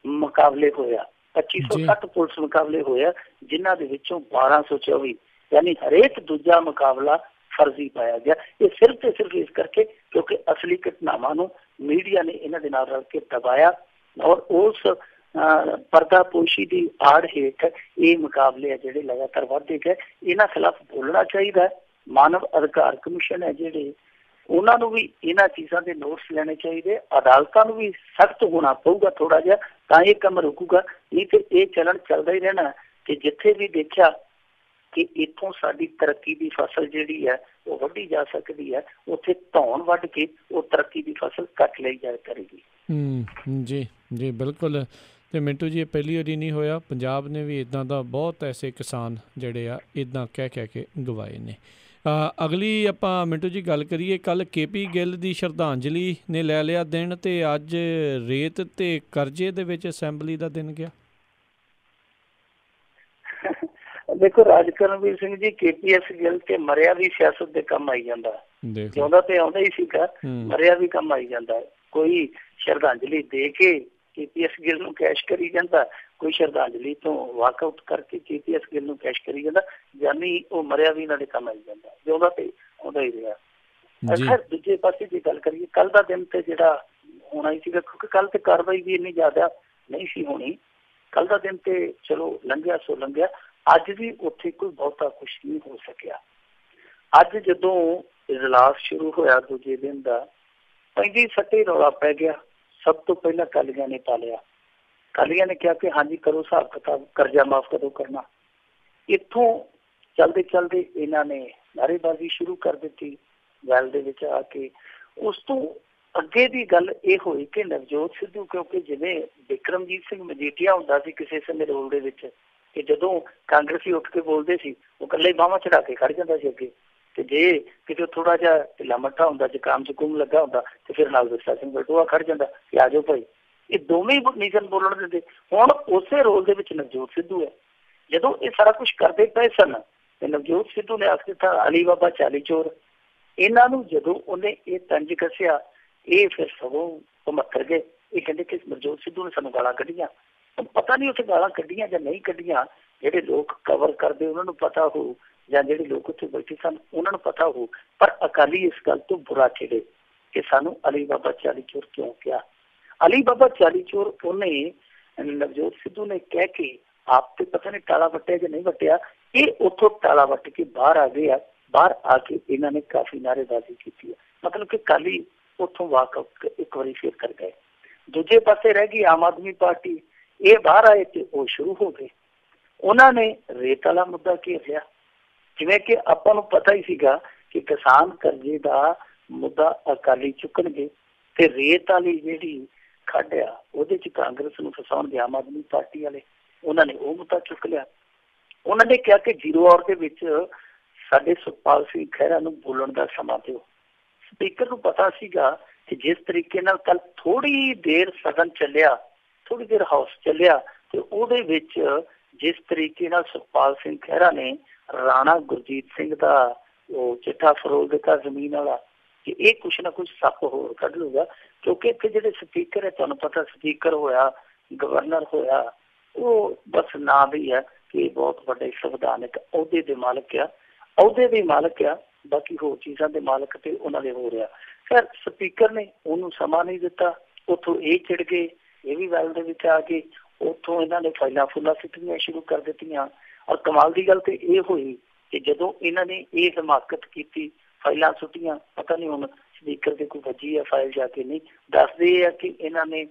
ਮੁਕਾਬਲੇ ਹੋਏ ਆ, 2560 ਪੁਲਿਸ ਮੁਕਾਬਲੇ ਹੋਏ ਆ, ਜਿਨ੍ਹਾਂ ਦੇ ਵਿੱਚੋਂ 1224 ਯਾਨੀ ਹਰੇਕ ਦੂਜਾ ਮੁਕਾਬਲਾ ਫਰਜ਼ੀ ਪਾਇਆ ਗਿਆ। ਇਹ ਸਿਰਫ ਤੇ ਸਿਰਫ ਇਸ ਕਰਕੇ ਕਿਉਂਕਿ ਅਸਲੀ ਘਟਨਾਵਾਂ ਨੂੰ ਮੀਡੀਆ ਨੇ ਇਹਨਾਂ ਦੇ ਨਾਲ ਰਲ ਕੇ ਦਬਾਇਆ, ਔਰ ਉਸ ਪਰਦਾਪੋਸ਼ੀ ਦੀ ਆੜ ਹੇਠ ਇਹ ਮੁਕਾਬਲੇ ਆ ਜਿਹੜੇ ਲਗਾਤਾਰ ਵੱਧਦੇ ਗਏ। ਇਹਨਾਂ ਖਿਲਾਫ ਬੋਲਣਾ ਚਾਹੀਦਾ। ਮਾਨਵ ਅਧਿਕਾਰ ਕਮਿਸ਼ਨ ਹੈ ਜਿਹੜੇ, ਉਹਨਾਂ ਨੂੰ ਵੀ ਇਹਨਾਂ ਚੀਜ਼ਾਂ ਦੇ ਨੋਟਸ ਲੈਣੇ ਚਾਹੀਦੇ। ਅਦਾਲਤਾਂ ਨੂੰ ਵੀ ਸਖਤ ਹੋਣਾ ਪਊਗਾ ਥੋੜਾ ਜਿਹਾ, ਤਾਂ ਇਹ ਕੰਮ ਰੁਕੂਗਾ। ਨਹੀਂ ਤੇ ਇਹ ਚੱਲਣ ਚੱਲਦਾ ਹੀ ਰਹਿਣਾ ਕਿ ਜਿੱਥੇ ਵੀ ਦੇਖਿਆ ਕਿ ਇੱਥੋਂ ਸਾਡੀ ਤਰੱਕੀ ਦੀ ਫਸਲ ਜਿਹੜੀ ਹੈ ਉਹ ਵੱਢੀ ਜਾ ਸਕਦੀ ਹੈ, ਉੱਥੇ ਧੌਣ ਵੱਢ ਕੇ ਉਹ ਤਰੱਕੀ ਦੀ ਫਸਲ ਕੱਟ ਲਈ ਜਾ ਕਰੇਗੀ। ਜੀ ਜੀ ਬਿਲਕੁਲ। ਅਤੇ ਮਿੰਟੂ ਜੀ ਇਹ ਪਹਿਲੀ ਵਾਰੀ ਨਹੀਂ ਹੋਇਆ, ਪੰਜਾਬ ਨੇ ਵੀ ਇੱਦਾਂ ਦਾ ਬਹੁਤ ਐਸੇ ਕਿਸਾਨ ਜਿਹੜੇ ਆ ਇੱਦਾਂ ਕਹਿ ਕੇ ਗਵਾਏ ਨੇ। ਅਗਲੀ ਆਪਾਂ ਮਿੰਟੂ ਜੀ ਗੱਲ ਕਰੀਏ, ਕੱਲ੍ਹ KP ਗਿੱਲ ਦੀ ਸ਼ਰਧਾਂਜਲੀ ਨੇ ਲੈ ਲਿਆ ਦਿਨ, ਅਤੇ ਅੱਜ ਰੇਤ ਅਤੇ ਕਰਜ਼ੇ ਦੇ ਵਿੱਚ ਅਸੈਂਬਲੀ ਦਾ ਦਿਨ ਗਿਆ। ਦੇਖੋ ਰਾਜ ਕਰਨਵੀਰ ਸਿੰਘ ਜੀ, KPS ਗਿੱਲ ਤੇ ਮਰਿਆ ਵੀ ਸਿਆਸਤ ਦੇ ਕੰਮ ਆਈ ਜਾਂਦਾ, ਜਿਉਂਦਾ ਤੇ ਆਉਂਦਾ ਹੀ ਸੀਗਾ, ਮਰਿਆ ਵੀ ਕੰਮ ਆਈ ਜਾਂਦਾ। ਕੋਈ ਸ਼ਰਧਾਂਜਲੀ ਦੇ ਕੇ KPS ਗਿੱਲ ਨੂੰ ਕੈਸ਼ ਕਰੀ ਜਾਂਦਾ, ਕੋਈ ਸ਼ਰਧਾਂਜਲੀ ਤੋਂ ਵਾਕਆਊਟ ਕਰਕੇ KPS ਗਿੱਲ ਨੂੰ ਕੈਸ਼ ਕਰੀ ਜਾਂਦਾ, ਯਾਨੀ ਉਹ ਮਰਿਆ ਵੀ ਇਹਨਾਂ ਦੇ ਕੰਮ ਆਈ ਜਾਂਦਾ, ਜਿਉਂਦਾ ਤੇ ਆਉਂਦਾ ਹੀ ਰਿਹਾ। ਖੈਰ ਦੂਜੇ ਪਾਸੇ ਦੀ ਗੱਲ ਕਰੀਏ, ਕੱਲ੍ਹ ਦਾ ਦਿਨ ਤੇ ਜਿਹੜਾ ਹੋਣਾ ਹੀ ਸੀਗਾ, ਕਿਉਂਕਿ ਕੱਲ੍ਹ ਤੇ ਕਾਰਵਾਈ ਵੀ ਇੰਨੀ ਜ਼ਿਆਦਾ ਨਹੀਂ ਸੀ ਹੋਣੀ। ਕੱਲ੍ਹ ਦਾ ਦਿਨ ਤੇ ਚਲੋ ਲੰਘਿਆ ਸੋ ਲੰਘਿਆ। ਅੱਜ ਵੀ ਉੱਥੇ ਕੋਈ ਬਹੁਤਾ ਕੁਛ ਨਹੀਂ ਹੋ ਸਕਿਆ। ਅੱਜ ਜਦੋਂ ਇਜਲਾਸ ਸ਼ੁਰੂ ਹੋਇਆ ਦੂਜੇ ਦਿਨ ਦਾ, ਪੈਂਦੀ ਸੱਟੇ ਰੌਲਾ ਪੈ ਗਿਆ। ਸਭ ਤੋਂ ਪਹਿਲਾਂ ਅਕਾਲੀਆਂ ਨੇ ਪਾ ਲਿਆ। ਅਕਾਲੀਆਂ ਨੇ ਕਿਹਾ ਕਿ ਹਾਂਜੀ ਕਰੋ ਹਿਸਾਬ ਕਿਤਾਬ, ਕਰਜ਼ਾ ਮਾਫ਼ ਕਦੋਂ ਕਰਨਾ। ਇੱਥੋਂ ਚਲਦੇ ਚਲਦੇ ਇਹਨਾਂ ਨੇ ਨਾਅਰੇਬਾਜ਼ੀ ਸ਼ੁਰੂ ਕਰ ਦਿੱਤੀ ਗੱਲ ਦੇ ਵਿੱਚ ਆ ਕੇ। ਉਸ ਤੋਂ ਅੱਗੇ ਦੀ ਗੱਲ ਇਹ ਹੋਈ ਕਿ ਨਵਜੋਤ ਸਿੱਧੂ, ਕਿਉਂਕਿ ਜਿਵੇਂ ਬਿਕਰਮਜੀਤ ਸਿੰਘ ਮਜੀਠੀਆ ਹੁੰਦਾ ਸੀ ਕਿਸੇ ਸਮੇਂ ਰੋਲ ਦੇ ਵਿੱਚ, ਕਿ ਜਦੋਂ ਕਾਂਗਰਸੀ ਉੱਠ ਕੇ ਬੋਲਦੇ ਸੀ ਉਹ ਇਕੱਲੇ ਬਾਹਾਂ ਚੜਾ ਕੇ ਖੜ ਜਾਂਦਾ ਸੀ ਅੱਗੇ, ਤੇ ਜੇ ਕਿਤੇ ਥੋੜਾ ਜਿਹਾ ਢਿੱਲਾ ਮੱਠਾ ਹੁੰਦਾ, ਜ਼ੁਕਾਮ ਜ਼ੁਕੂਮ ਲੱਗਾ ਹੁੰਦਾ, ਤੇ ਫਿਰ ਨਾਲ ਵਿਰਸਾ ਸਿੰਘ ਬਲਟੋਆ ਖੜ ਜਾਂਦਾ ਕਿ ਆ ਜਾਓ ਭਾਈ। ਇਹ ਦੋਵੇਂ ਨਹੀਂ ਸਨ ਬੋਲਣ ਦਿੰਦੇ। ਹੁਣ ਉਸੇ ਰੋਲ ਦੇ ਵਿੱਚ ਨਵਜੋਤ ਸਿੱਧੂ ਹੈ। ਜਦੋਂ ਇਹ ਸਾਰਾ ਕੁਛ ਕਰਦੇ ਪਏ ਸਨ ਤੇ ਨਵਜੋਤ ਸਿੱਧੂ ਨੇ ਆਖ ਦਿੱਤਾ ਅਲੀ ਬਾਬਾ ਚਾਲੀ ਚੋਰ। ਇਹਨਾਂ ਨੂੰ ਜਦੋਂ ਉਹਨੇ ਇਹ ਤੰਜ ਕੱਸਿਆ, ਇਹ ਫਿਰ ਸਗੋਂ ਭਮੱਕਰ ਗਏ। ਇਹ ਕਹਿੰਦੇ ਕਿ ਨਵਜੋਤ ਸਿੱਧੂ ਨੇ ਸਾਨੂੰ ਗਾਲਾਂ ਕੱਢੀਆਂ। ਪਤਾ ਨਹੀਂ ਉੱਥੇ ਗਾਲਾਂ ਕੱਢੀਆਂ ਜਾਂ ਨਹੀਂ ਕੱਢੀਆਂ, ਜਿਹੜੇ ਲੋਕ ਕਵਰ ਕਰਦੇ ਉਹਨਾਂ ਨੂੰ ਪਤਾ ਹੋਊ, ਜਾਂ ਜਿਹੜੇ ਲੋਕ ਉੱਥੇ ਬੈਠੇ ਸਨ ਉਹਨਾਂ ਨੂੰ ਪਤਾ ਹੋਊ। ਪਰ ਅਕਾਲੀ ਇਸ ਗੱਲ ਤੋਂ ਬੁਰਾ ਖਿੜੇ ਕਿ ਸਾਨੂੰ ਅਲੀ ਬਾਬਾ ਚਾਲੀ ਚੋਰ ਕਿਉਂ ਕਿਹਾ। ਅਲੀ ਬਾਬਾ ਚਾਲੀ ਚੋਰ ਉਹਨੇ ਨਵਜੋਤ ਸਿੱਧੂ ਨੇ ਕਹਿ ਕੇ ਆਪ ਤੇ ਪਤਾ ਨਹੀਂ ਟਾਲਾ ਵੱਟਿਆ ਜਾਂ ਨਹੀਂ ਵੱਟਿਆ, ਇਹ ਉੱਥੋਂ ਟਾਲਾ ਵੱਟ ਕੇ ਬਾਹਰ ਆ ਗਏ ਆ। ਬਾਹਰ ਆ ਕੇ ਇਹਨਾਂ ਨੇ ਕਾਫੀ ਨਾਅਰੇਬਾਜ਼ੀ ਕੀਤੀ ਹੈ, ਮਤਲਬ ਕਿ ਅਕਾਲੀ ਉੱਥੋਂ ਵਾਕਫ ਇੱਕ ਵਾਰੀ ਫੇਰ ਕਰ ਗਏ। ਦੂਜੇ ਪਾਸੇ ਰਹਿ ਗਈ ਆਮ ਆਦਮੀ ਪਾਰਟੀ। ਇਹ ਬਾਹਰ ਆਏ ਤੇ ਉਹ ਸ਼ੁਰੂ ਹੋ ਗਏ। ਉਹਨਾਂ ਨੇ ਰੇਤ ਵਾਲਾ ਮੁੱਦਾ ਘੇਰ ਲਿਆ, ਜਿਵੇਂ ਕਿ ਆਪਾਂ ਨੂੰ ਪਤਾ ਹੀ ਸੀਗਾ ਕਿ ਕਿਸਾਨ ਕਰਜ਼ੇ ਦਾ ਮੁੱਦਾ ਅਕਾਲੀ ਚੁੱਕਣਗੇ ਤੇ ਰੇਤ ਵਾਲੀ ਜਿਹੜੀ ਖੱਡ ਆ ਉਹਦੇ ਚ ਕਾਂਗਰਸ ਨੂੰ ਫਸਾਉਣਗੇ ਆਮ ਆਦਮੀ ਪਾਰਟੀ ਵਾਲੇ। ਉਹਨਾਂ ਨੇ ਉਹ ਮੁੱਦਾ ਚੁੱਕ ਲਿਆ। ਉਹਨਾਂ ਨੇ ਕਿਹਾ ਕਿ ਜ਼ੀਰੋ ਆਵਰ ਦੇ ਵਿੱਚ ਸਾਡੇ ਸੁਖਪਾਲ ਸਿੰਘ ਖਹਿਰਾ ਨੂੰ ਬੋਲਣ ਦਾ ਸਮਾਂ ਦਿਓ। ਸਪੀਕਰ ਨੂੰ ਪਤਾ ਸੀਗਾ ਕਿ ਜਿਸ ਤਰੀਕੇ ਨਾਲ ਕੱਲ ਥੋੜ੍ਹੀ ਦੇਰ ਸਦਨ ਚੱਲਿਆ, ਥੋੜ੍ਹੀ ਦੇਰ ਹਾਊਸ ਚੱਲਿਆ, ਤੇ ਉਹਦੇ ਵਿੱਚ ਜਿਸ ਤਰੀਕੇ ਨਾਲ ਸੁਖਪਾਲ ਸਿੰਘ ਖਹਿਰਾ ਨੇ ਰਾਣਾ ਗੁਰਜੀਤ ਸਿੰਘ ਦਾ ਉਹ ਚਿੱਠਾ ਫਰੋਲ ਦਿੱਤਾ ਜ਼ਮੀਨ ਵਾਲਾ, ਕਿ ਇਹ ਕੁਛ ਨਾ ਕੁਛ ਸੱਪ ਹੋਰ ਕੱਢ ਲੂਗਾ। ਕਿਉਂਕਿ ਇੱਥੇ ਜਿਹੜੇ ਸਪੀਕਰ ਹੈ, ਤੁਹਾਨੂੰ ਪਤਾ ਸਪੀਕਰ ਹੋਇਆ, ਗਵਰਨਰ ਹੋਇਆ, ਉਹ ਬਸ ਨਾਂ ਵੀ ਹੈ ਕਿ ਬਹੁਤ ਵੱਡੇ ਸੰਵਿਧਾਨਕ ਅਹੁਦੇ ਦੇ ਮਾਲਕ ਆ, ਬਾਕੀ ਹੋਰ ਚੀਜ਼ਾਂ ਦੇ ਮਾਲਕ ਤੇ ਉਹਨਾਂ ਦੇ ਹੋ ਰਿਹਾ। ਖੈਰ ਸਪੀਕਰ ਨੇ ਉਹਨੂੰ ਸਮਾਂ ਨਹੀਂ ਦਿੱਤਾ, ਉੱਥੋਂ ਇਹ ਚਿੜ ਗਏ, ਇਹ ਵੀ ਗੱਲ ਦੇ ਵਿੱਚ ਆ ਗਏ, ਉੱਥੋਂ ਇਹਨਾਂ ਨੇ ਫਾਈਲਾਂ ਫੁੱਲਾਂ ਸਿੱਟਣੀਆਂ ਸ਼ੁਰੂ ਕਰ ਦਿੱਤੀਆਂ। ਔਰ ਕਮਾਲ ਦੀ ਗੱਲ ਤੇ ਇਹ ਹੋਈ ਕਿ ਜਦੋਂ ਇਹਨਾਂ ਨੇ ਇਹ ਹਿਮਾਕਤ ਕੀਤੀ, ਫਾਈਲਾਂ ਸੁੱਟੀਆਂ, ਪਤਾ ਨਹੀਂ ਹੁਣ ਸਪੀਕਰ ਦੇ ਕੋਈ ਵੱਜੀ ਹੈ ਫਾਈਲ ਜਾ ਕੇ ਨਹੀਂ, ਦੱਸਦੇ ਆ ਕਿ ਇਹਨਾਂ ਨੇ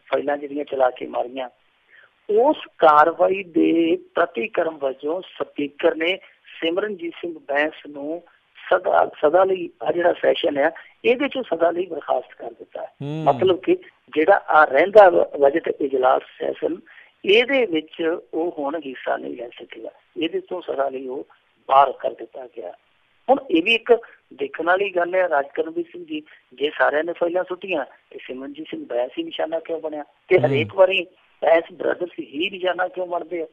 ਫਾਈਲਾਂ ਜਿਹੜੀਆਂ ਚਲਾ ਕੇ ਮਾਰੀਆਂ। ਉਸ ਕਾਰਵਾਈ ਦੇ ਪ੍ਰਤੀਕਰਮ ਵਜੋਂ ਸਪੀਕਰ ਨੇ ਸਿਮਰਨਜੀਤ ਸਿੰਘ ਬੈਂਸ ਨੂੰ ਸਦਾ ਲਈ ਆ ਜਿਹੜਾ ਸੈਸ਼ਨ ਹੈ ਇਹਦੇ ਚ ਸਦਾ ਲਈ ਬਰਖਾਸਤ ਕਰ ਦਿੱਤਾ ਹੈ। ਮਤਲਬ ਕਿ ਜਿਹੜਾ ਆ ਰਹਿੰਦਾ ਬਜਟ ਇਜਲਾਸ ਸੈਸ਼ਨ, ਇਹਦੇ ਵਿੱਚ ਉਹ ਹੁਣ ਹਿੱਸਾ ਨਹੀਂ ਲੈ ਸਕੇਗਾ, ਇਹਦੇ ਤੋਂ ਸਦਾ ਲਈ ਉਹ ਬਾਹਰ ਕਰ ਦਿੱਤਾ ਗਿਆ। ਹੁਣ ਇਹ ਵੀ ਇੱਕ ਦੇਖਣ ਵਾਲੀ ਗੱਲ ਹੈ ਰਾਜਕਰਨਵੀਰ ਸਿੰਘ ਜੀ, ਜੇ ਸਾਰਿਆਂ ਨੇ ਫਾਈਲਾਂ ਸੁੱਟੀਆਂ ਤੇ ਸਿਮਰਨਜੀਤ ਸਿੰਘ ਬੈਂਸ ਹੀ ਨਿਸ਼ਾਨਾ ਕਿਉਂ ਬਣਿਆ, ਤੇ ਹਰੇਕ ਵਾਰੀ ਬੈਂਸ ਬ੍ਰਦਰਸ ਹੀ ਨਿਸ਼ਾਨਾ ਕਿਉਂ ਬਣਦੇ ਆ?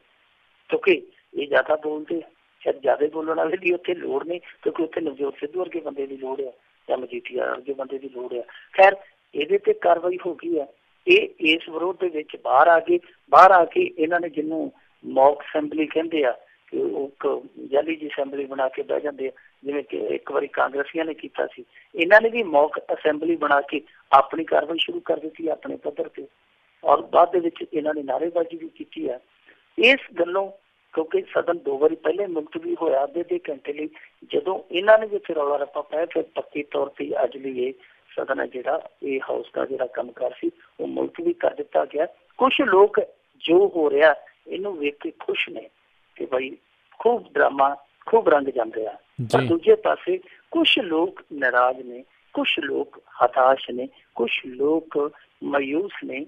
ਕਿਉਂਕਿ ਇਹ ਜ਼ਿਆਦਾ ਬੋਲਦੇ ਆ, ਸ਼ਾਇਦ ਜ਼ਿਆਦਾ ਬੋਲਣ ਵਾਲੇ ਦੀ ਉੱਥੇ ਲੋੜ ਨਹੀਂ, ਕਿਉਂਕਿ ਉੱਥੇ ਨਵਜੋਤ ਸਿੱਧੂ ਵਰਗੇ ਬੰਦੇ ਦੀ ਲੋੜ ਆ ਜਾਂ ਮਜੀਠੀਆ ਵਰਗੇ ਬੰਦੇ ਦੀ ਲੋੜ ਆ। ਖੈਰ ਇਹਦੇ ਤੇ ਕਾਰਵਾਈ ਹੋ ਗਈ ਆ। ਇਹ ਇਸ ਵਿਰੋਧ ਦੇ ਵਿੱਚ ਬਾਹਰ ਆ ਕੇ ਇਹਨਾਂ ਨੇ ਜਿਹਨੂੰ ਮੌਕ ਅਸੈਂਬਲੀ ਕਹਿੰਦੇ ਆ, ਕਿ ਉਹ ਜਾਲੀ ਜੀ ਅਸੈਂਬਲੀ ਬਣਾ ਕੇ ਬਹਿ ਜਾਂਦੇ ਆ, ਜਿਵੇਂ ਕਿ ਇੱਕ ਵਾਰੀ ਕਾਂਗਰਸੀਆਂ ਨੇ ਕੀਤਾ ਸੀ, ਇਹਨਾਂ ਨੇ ਵੀ ਮੌਕ ਅਸੈਂਬਲੀ ਬਣਾ ਕੇ ਆਪਣੀ ਕਾਰਵਾਈ ਸ਼ੁਰੂ ਕਰ ਦਿੱਤੀ ਆਪਣੇ ਪੱਧਰ ਤੇ। ਔਰ ਬਾਅਦ ਦੇ ਵਿੱਚ ਇਹਨਾਂ ਨੇ ਨਾਅਰੇਬਾਜ਼ੀ ਵੀ ਕੀਤੀ ਹੈ ਇਸ ਗੱਲੋਂ, ਕਿਉਂਕਿ ਸਦਨ 2 ਵਾਰੀ ਪਹਿਲੇ ਮੁਲਤਵੀ ਹੋਇਆ ਅੱਧੇ ਘੰਟੇ ਲਈ। ਜਦੋਂ ਇਹਨਾਂ ਨੇ ਵੀ ਫਿਰ ਰੌਲਾ ਰੱਪਾ ਪਾਇਆ, ਫਿਰ ਪੱਕੇ ਤੌਰ ਤੇ ਅੱਜ ਲਈ ਇਹ ਸਦਨ ਹੈ ਜਿਹੜਾ ਇਹ ਹਾਊਸ ਦਾ ਜਿਹੜਾ ਕੰਮਕਾਰ ਸੀ ਉਹ ਮੁਲਤਵੀ ਕਰ ਦਿੱਤਾ ਗਿਆ। ਕੁਛ ਲੋਕ ਜੋ ਹੋ ਰਿਹਾ ਇਹਨੂੰ ਵੇਖ ਕੇ ਖੁਸ਼ ਨੇ ਕਿ ਬਈ ਖੂਬ ਡਰਾਮਾ, ਖੂਬ ਰੰਗ ਜਮ ਰਿਹਾ, ਪਰ ਦੂਜੇ ਪਾਸੇ ਕੁਛ ਲੋਕ ਨਾਰਾਜ਼ ਨੇ, ਕੁਛ ਲੋਕ ਹਤਾਸ਼ ਨੇ, ਕੁਛ ਲੋਕ ਮਾਯੂਸ ਨੇ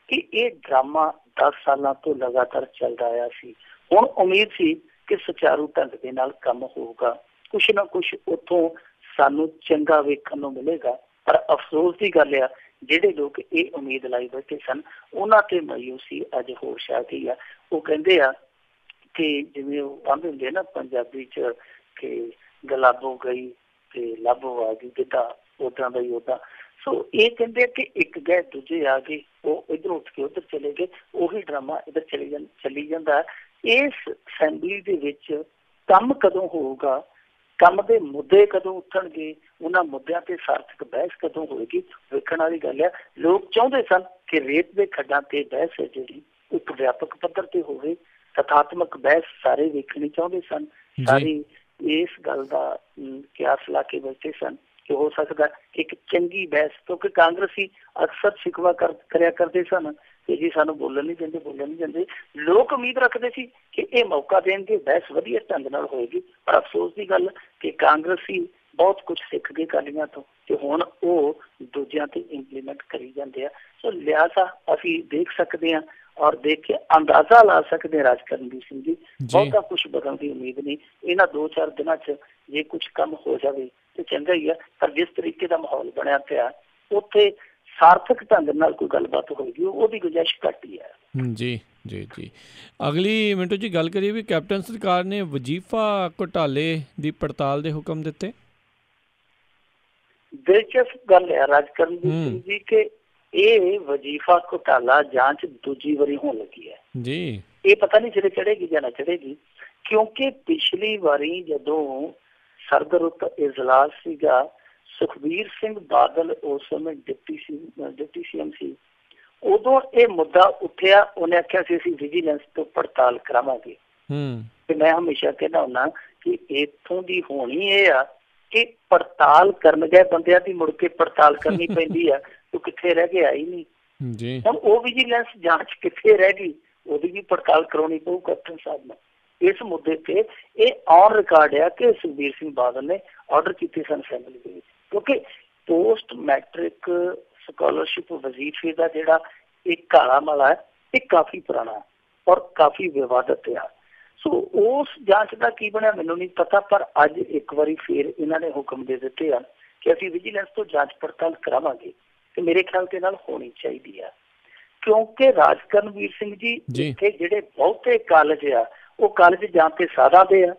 ਕਿ ਇਹ ਡਰਾਮਾ 10 ਸਾਲਾਂ ਤੋਂ ਲਗਾਤਾਰ ਚੱਲਦਾ ਆਇਆ ਸੀ। ਹੁਣ ਉਮੀਦ ਸੀ ਕਿ ਸੁਚਾਰੂ ਢੰਗ ਦੇ ਨਾਲ ਕੰਮ ਹੋਊਗਾ, ਕੁਛ ਨਾ ਕੁਛ ਉੱਥੋਂ ਸਾਨੂੰ ਚੰਗਾ ਵੇਖਣ ਨੂੰ ਮਿਲੇਗਾ। ਪਰ ਅਫਸੋਸ ਦੀ ਗੱਲ ਆ, ਜਿਹੜੇ ਲੋਕ ਇਹ ਉਮੀਦ ਲਾਈ ਬੈਠੇ ਸਨ ਉਹਨਾਂ ਤੇ ਮਾਯੂਸੀ ਅੱਜ ਹੋਰ ਛਾ ਗਈ ਆ। ਉਹ ਕਹਿੰਦੇ ਆ ਕਿ ਜਿਵੇਂ ਉਹ ਕਹਿੰਦੇ ਹੁੰਦੇ ਨਾ ਪੰਜਾਬੀ ਚ ਕਿ ਗਲਾਬੋ ਗਈ ਤੇ ਲਾਭੋ ਆ ਗਈ, ਜਿੱਦਾਂ ਓਦਾਂ ਦਾ ਹੀ ਓਦਾਂ। ਸੋ ਇਹ ਕਹਿੰਦੇ ਆ ਕਿ ਇੱਕ ਗਏ ਦੂਜੇ ਆ ਗਏ, ਉਹ ਇੱਧਰ ਉੱਠ ਕੇ ਉੱਧਰ ਚਲੇ ਗਏ, ਉਹੀ ਡਰਾਮਾ ਇੱਧਰ ਚੱਲੀ ਜਾਂਦਾ। ਇਸ ਅਸੈਂਬਲੀ ਦੇ ਵਿੱਚ ਕੰਮ ਕਦੋਂ ਹੋਊਗਾ, ਕੰਮ ਦੇ ਮੁੱਦੇ ਕਦੋਂ ਉੱਠਣਗੇ, ਉਹਨਾਂ ਮੁੱਦਿਆਂ ਤੇ ਸਾਰਥਕ ਬਹਿਸ ਕਦੋਂ ਹੋਏਗੀ, ਵੇਖਣ ਵਾਲੀ ਗੱਲ ਹੈ। ਲੋਕ ਚਾਹੁੰਦੇ ਸਨ ਕਿ ਰੇਤ ਦੇ ਖੱਡਾਂ ਤੇ ਬਹਿਸ ਹੈ ਜਿਹੜੀ ਇੱਕ ਵਿਆਪਕ ਪੱਧਰ ਤੇ ਹੋਵੇ, ਤਥਾਤਮਕ ਬਹਿਸ ਸਾਰੇ ਵੇਖਣੀ ਚਾਹੁੰਦੇ ਸਨ, ਸਾਰੇ ਇਸ ਗੱਲ ਦਾ ਕਿਆਸ ਲਾ ਕੇ ਬੈਠੇ ਸਨ ਕਿ ਹੋ ਸਕਦਾ ਇੱਕ ਚੰਗੀ ਬਹਿਸ, ਕਿਉਂਕਿ ਕਾਂਗਰਸੀ ਅਕਸਰ ਸ਼ਿਕਵਾ ਕਰਿਆ ਕਰਦੇ ਸਨ ਕਿ ਜੀ ਸਾਨੂੰ ਬੋਲਣ ਨਹੀਂ ਦਿੰਦੇ। ਲੋਕ ਉਮੀਦ ਰੱਖਦੇ ਸੀ ਕਿ ਇਹ ਮੌਕਾ ਦੇਣਗੇ, ਬਹਿਸ ਵਧੀਆ ਢੰਗ ਨਾਲ ਹੋਏਗੀ। ਪਰ ਅਫਸੋਸ ਦੀ ਗੱਲ ਕਿ ਕਾਂਗਰਸੀ ਬਹੁਤ ਕੁਛ ਸਿੱਖ ਗਏ ਅਕਾਲੀਆਂ ਤੋਂ ਤੇ ਹੁਣ ਉਹ ਦੂਜਿਆਂ ਤੇ ਇੰਪਲੀਮੈਂਟ ਕਰੀ ਜਾਂਦੇ ਆ। ਸੋ ਲਿਹਾਜ਼ਾ ਅਸੀਂ ਦੇਖ ਸਕਦੇ ਹਾਂ ਔਰ ਦੇਖ ਕੇ ਅੰਦਾਜ਼ਾ ਲਾ ਸਕਦੇ ਹਾਂ ਰਾਜਕਰਨਵੀਰ ਸਿੰਘ ਜੀ, ਬਹੁਤਾ ਕੁਛ ਬਦਲਣ ਦੀ ਉਮੀਦ ਨਹੀਂ। ਇਹਨਾਂ 2-4 ਦਿਨਾਂ 'ਚ ਜੇ ਕੁਛ ਕੰਮ ਹੋ ਜਾਵੇ ਤੇ ਚੰਗਾ ਹੀ ਆ, ਪਰ ਜਿਸ ਤਰੀਕੇ ਦਾ ਮਾਹੌਲ ਬਣਿਆ ਪਿਆ ਉੱਥੇ ਸਾਰਥਕ ਢੰਗ ਨਾਲ ਕੋਈ ਗੱਲਬਾਤ ਹੋਏਗੀ ਉਹਦੀ ਗੁੰਜਾਇਸ਼ ਘੱਟ ਹੀ ਹੈ। ਜੀ। ਅਗਲੀ ਮਿੰਟੂ ਜੀ ਗੱਲ ਕਰੀਏ ਵੀ ਕੈਪਟਨ ਸਰਕਾਰ ਨੇ ਵਜ਼ੀਫਾ ਘੁਟਾਲੇ ਦੀ ਪੜਤਾਲ ਦੇ ਹੁਕਮ ਦਿੱਤੇ। ਦਿਲਚਸਪ ਗੱਲ ਹੈ ਰਾਜਕਰਨਵੀਰ ਸਿੰਘ ਜੀ ਕਿ ਇਹ ਵਜ਼ੀਫਾ ਘੁਟਾਲਾ ਜਾਂਚ ਦੂਜੀ ਵਾਰੀ ਹੋਣ ਲੱਗੀ ਹੈ ਜੀ। ਇਹ ਪਤਾ ਨਹੀਂ ਸਿਰੇ ਚੜੇਗੀ ਜਾਂ ਨਾ ਚੜੇਗੀ, ਕਿਉਂਕਿ ਪਿਛਲੀ ਵਾਰੀ ਜਦੋਂ ਸਰਦਰੁੱਤ ਇਜਲਾਸ ਸੀਗਾ, ਸੁਖਬੀਰ ਸਿੰਘ ਬਾਦਲ ਉਸ ਸਮੇਂ ਡਿਪਟੀ ਸੀਐਮ ਸੀ, ਉਦੋਂ ਇਹ ਮੁੱਦਾ ਉੱਠਿਆ। ਉਹਨੇ ਆਖਿਆ ਸੀ ਅਸੀਂ ਵਿਜੀਲੈਂਸ ਤੋਂ ਪੜਤਾਲ ਕਰਾਵਾਂਗੇ। ਤੇ ਮੈਂ ਹਮੇਸ਼ਾ ਕਹਿੰਦਾ ਹੁੰਦਾ ਕਿ ਇੱਥੋਂ ਦੀ ਹੋਣੀ ਇਹ ਆ ਕਿ ਪੜਤਾਲ ਕਰਨ ਗਏ ਬੰਦਿਆਂ ਦੀ ਮੁੜ ਕੇ ਪੜਤਾਲ ਕਰਨੀ ਪੈਂਦੀ ਆ, ਉਹ ਕਿੱਥੇ ਰਹਿ ਗਿਆ ਹੀ ਨਹੀਂ। ਹੁਣ ਉਹ ਵਿਜੀਲੈਂਸ ਜਾਂਚ ਕਿੱਥੇ ਰਹਿ ਗਈ, ਉਹਦੀ ਵੀ ਪੜਤਾਲ ਕਰਾਉਣੀ ਪਊ ਕੈਪਟਨ ਸਾਹਿਬ ਨੂੰ। ਇਸ ਮੁੱਦੇ ਤੇ ਇਹ ਔਨ ਰਿਕਾਰਡ ਆ ਕਿ ਸੁਖਬੀਰ ਸਿੰਘ ਬਾਦਲ ਨੇ ਆਰਡਰ ਕੀਤੇ ਸਨ ਅਸੈਂਬਲੀ ਦੇ ਵਿੱਚ, ਕਿਉਂਕਿ ਪੋਸਟ ਮੈਟ੍ਰਿਕ ਸਕਾਲਰਸ਼ਿਪ ਵਜ਼ੀਫੇ ਦਾ ਜਿਹੜਾ ਇਹ ਕਾਲਾ ਮਾਲਾ ਹੈ ਇਹ ਕਾਫੀ ਪੁਰਾਣਾ। ਔਰ ਕਾਫੀ ਵਿਵਾਦਤ ਆ। ਸੋ ਉਸ ਜਾਂਚ ਦਾ ਕੀ ਬਣਿਆ ਮੈਨੂੰ ਨਹੀਂ ਪਤਾ, ਪਰ ਅੱਜ ਇੱਕ ਵਾਰੀ ਫੇਰ ਇਹਨਾਂ ਨੇ ਹੁਕਮ ਦੇ ਦਿੱਤੇ ਆ ਕਿ ਅਸੀਂ ਵਿਜੀਲੈਂਸ ਤੋਂ ਜਾਂਚ ਪੜਤਾਲ ਕਰਾਵਾਂਗੇ, ਤੇ ਮੇਰੇ ਖਿਆਲ ਦੇ ਨਾਲ ਹੋਣੀ ਚਾਹੀਦੀ ਆ, ਕਿਉਂਕਿ ਰਾਜ ਕਰਨਵੀਰ ਸਿੰਘ ਜੀ ਇੱਥੇ ਜਿਹੜੇ ਬਹੁਤੇ ਕਾਲਜ ਆ ਉਹ ਕਾਲਜ ਜਾਂ ਤੇ ਸਾਧਾਂ ਦੇ ਆ,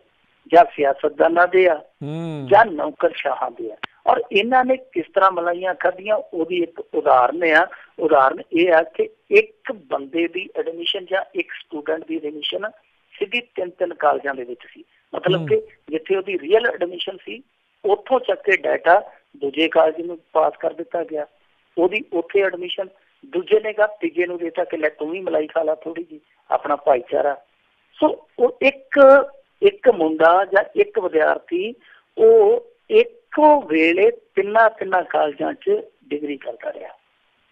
ਜਾਂ ਸਿਆਸਤਦਾਨਾਂ ਦੇ ਆ, ਜਾਂ ਨੌਕਰਸ਼ਾਹਾਂ ਦੇ ਆ। ਔਰ ਇਹਨਾਂ ਨੇ ਕਿਸ ਤਰ੍ਹਾਂ ਮਲਾਈਆਂ ਖਾਧੀਆਂ ਉਹਦੀ ਇੱਕ ਉਦਾਹਰਨ ਇਹ ਆ ਕਿ ਇੱਕ ਬੰਦੇ ਦੀ ਐਡਮਿਸ਼ਨ ਜਾਂ ਇੱਕ ਸਟੂਡੈਂਟ ਦੀ ਐਡਮਿਸ਼ਨ ਸਿੱਧੀ 3 ਕਾਲਜਾਂ ਦੇ ਵਿੱਚ ਸੀ। ਮਤਲਬ ਕਿ ਜਿੱਥੇ ਉਹਦੀ ਰੀਅਲ ਐਡਮਿਸ਼ਨ ਸੀ ਉੱਥੋਂ ਚੱਕ ਕੇ ਡਾਟਾ ਦੂਜੇ ਕਾਲਜ ਨੂੰ ਪਾਸ ਕਰ ਦਿੱਤਾ ਗਿਆ, ਉਹਦੀ ਉੱਥੇ ਐਡਮਿਸ਼ਨ ਦੂਜੇ ਨੇ ਗਾ ਤੀਜੇ ਨੂੰ ਦੇਤਾ ਕਿ ਲੈ ਤੂੰ ਵੀ ਮਲਾਈ ਖਾ ਲਾ ਥੋੜੀ ਜਿਹੀ, ਆਪਣਾ ਭਾਈਚਾਰਾ। ਸੋ ਉਹ ਇੱਕ ਮੁੰਡਾ ਜਾਂ ਇੱਕ ਵਿਦਿਆਰਥੀ ਉਹ ਇੱਕੋ ਵੇਲੇ ਤਿੰਨਾਂ ਕਾਲਜਾਂ 'ਚ ਡਿਗਰੀ ਕਰਦਾ ਰਿਹਾ,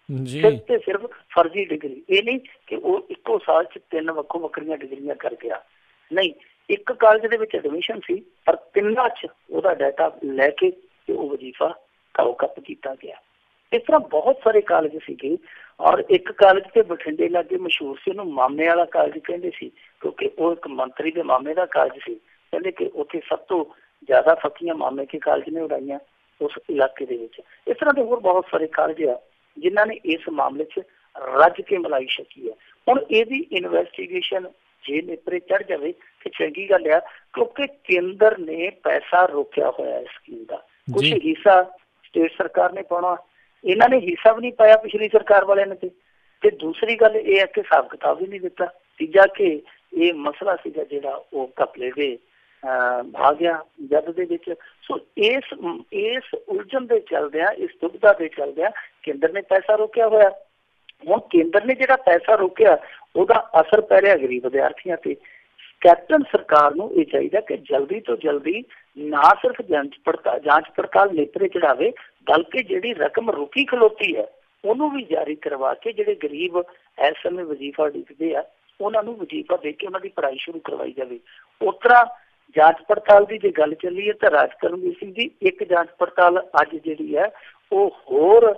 ਸਿਰਫ ਤੇ ਸਿਰਫ ਫਰਜ਼ੀ ਡਿਗਰੀ। ਇਹ ਨਹੀਂ ਕਿ ਉਹ ਇੱਕੋ ਸਾਲ 'ਚ 3 ਵੱਖਰੀਆਂ ਡਿਗਰੀਆਂ ਕਰ ਗਿਆ, ਨਹੀਂ, ਇੱਕ ਕਾਲਜ ਦੇ ਵਿੱਚ ਐਡਮਿਸ਼ਨ ਸੀ ਪਰ ਤਿੰਨਾਂ 'ਚ ਉਹਦਾ ਡਾਟਾ ਲੈ ਕੇ ਤੇ ਉਹ ਵਜ਼ੀਫਾ ਕਾਉਕੱਪ ਕੀਤਾ ਗਿਆ। ਇਸ ਤਰ੍ਹਾਂ ਬਹੁਤ ਸਾਰੇ ਕਾਲਜ ਸੀਗੇ। ਔਰ ਇੱਕ ਕਾਲਜ ਤੇ ਬਠਿੰਡੇ ਲਾਗੇ ਮਸ਼ਹੂਰ ਸੀ, ਉਹਨੂੰ ਮਾਮੇ ਵਾਲਾ ਕਾਲਜ ਕਹਿੰਦੇ ਸੀ, ਕਿਉਂਕਿ ਉਹ ਇੱਕ ਮੰਤਰੀ ਦੇ ਮਾਮੇ ਦਾ ਕਾਲਜ ਸੀ। ਕਹਿੰਦੇ ਕਿ ਉੱਥੇ ਸਭ ਤੋਂ ਜ਼ਿਆਦਾ ਫੱਕੀਆਂ ਮਾਮੇ ਕੇ ਕਾਲਜ ਨੇ ਉਡਾਈਆਂ ਉਸ ਇਲਾਕੇ ਦੇ ਵਿੱਚ। ਇਸ ਤਰ੍ਹਾਂ ਦੇ ਹੋਰ ਬਹੁਤ ਸਾਰੇ ਕਾਲਜ ਆ ਜਿਨ੍ਹਾਂ ਨੇ ਇਸ ਮਾਮਲੇ 'ਚ ਰੱਜ ਕੇ ਮਲਾਈ ਛਕੀ ਹੈ। ਹੁਣ ਇਹਦੀ ਇਨਵੈਸਟੀਗੇਸ਼ਨ ਜੇ ਨੇਪਰੇ ਚੜ੍ਹ ਜਾਵੇ ਤੇ ਚੰਗੀ ਗੱਲ ਆ, ਕਿਉਂਕਿ ਕੇਂਦਰ ਨੇ ਪੈਸਾ ਰੋਕਿਆ ਹੋਇਆ ਇਸ ਸਕੀਮ ਦਾ। ਕੁਛ ਹਿੱਸਾ ਸਟੇਟ ਸਰਕਾਰ ਨੇ ਪਾਉਣਾ, ਇਹਨਾਂ ਨੇ ਹਿੱਸਾ ਵੀ ਨਹੀਂ ਪਾਇਆ ਪਿਛਲੀ ਸਰਕਾਰ ਵਾਲਿਆਂ ਨੇ, ਤੇ ਦੂਸਰੀ ਗੱਲ ਇਹ ਹੈ ਕਿ ਹਿਸਾਬ ਕਿਤਾਬ ਵੀ ਨਹੀਂ ਦਿੱਤਾ। ਤੀਜਾ ਕਿ ਇਹ ਮਸਲਾ ਸੀਗਾ ਜਿਹੜਾ ਉਹ ਘਪਲੇ ਦੇ ਆ ਗਿਆ ਜਦ ਦੇ ਵਿੱਚ। ਸੋ ਇਸ ਉਲਝਣ ਦੇ ਚੱਲਦਿਆਂ, ਇਸ ਦੁਬਿਧਾ ਦੇ ਚੱਲਦਿਆਂ ਕੇਂਦਰ ਨੇ ਪੈਸਾ ਰੋਕਿਆ ਹੋਇਆ। ਹੁਣ ਕੇਂਦਰ ਨੇ ਜਿਹੜਾ ਪੈਸਾ ਰੋਕਿਆ ਉਹਦਾ ਅਸਰ ਪੈ ਰਿਹਾ ਗਰੀਬ ਵਿਦਿਆਰਥੀਆਂ ਤੇ। ਕੈਪਟਨ ਸਰਕਾਰ ਨੂੰ ਇਹ ਚਾਹੀਦਾ ਕਿ ਜਲਦੀ ਤੋਂ ਜਲਦੀ ਨਾ ਸਿਰਫ ਜਾਂਚ ਪੜਤਾਲ ਨੇਪਰੇ ਚੜਾਵੇ, ਬਲਕਿ ਜਿਹੜੀ ਰਕਮ ਰੁਕੀ ਖਲੋਤੀ ਹੈ ਉਹਨੂੰ ਵੀ ਜਾਰੀ ਕਰਵਾ ਕੇ ਜਿਹੜੇ ਗਰੀਬ ਇਸ ਸਮੇਂ ਵਜ਼ੀਫਾ ਡਿੱਗਦੇ ਆ ਉਹਨਾਂ ਨੂੰ ਵਜ਼ੀਫਾ ਦੇ ਕੇ ਉਹਨਾਂ ਦੀ ਪੜ੍ਹਾਈ ਸ਼ੁਰੂ ਕਰਵਾਈ ਜਾਵੇ। ਉਸ ਤਰ੍ਹਾਂ ਜਾਂਚ ਪੜਤਾਲ ਦੀ ਜੇ ਗੱਲ ਚੱਲੀ ਹੈ ਤਾਂ ਰਾਜ ਕਰਨਵੀਰ ਸਿੰਘ ਦੀ ਇੱਕ ਜਾਂਚ ਪੜਤਾਲ ਅੱਜ ਜਿਹੜੀ ਹੈ ਉਹ ਹੋਰ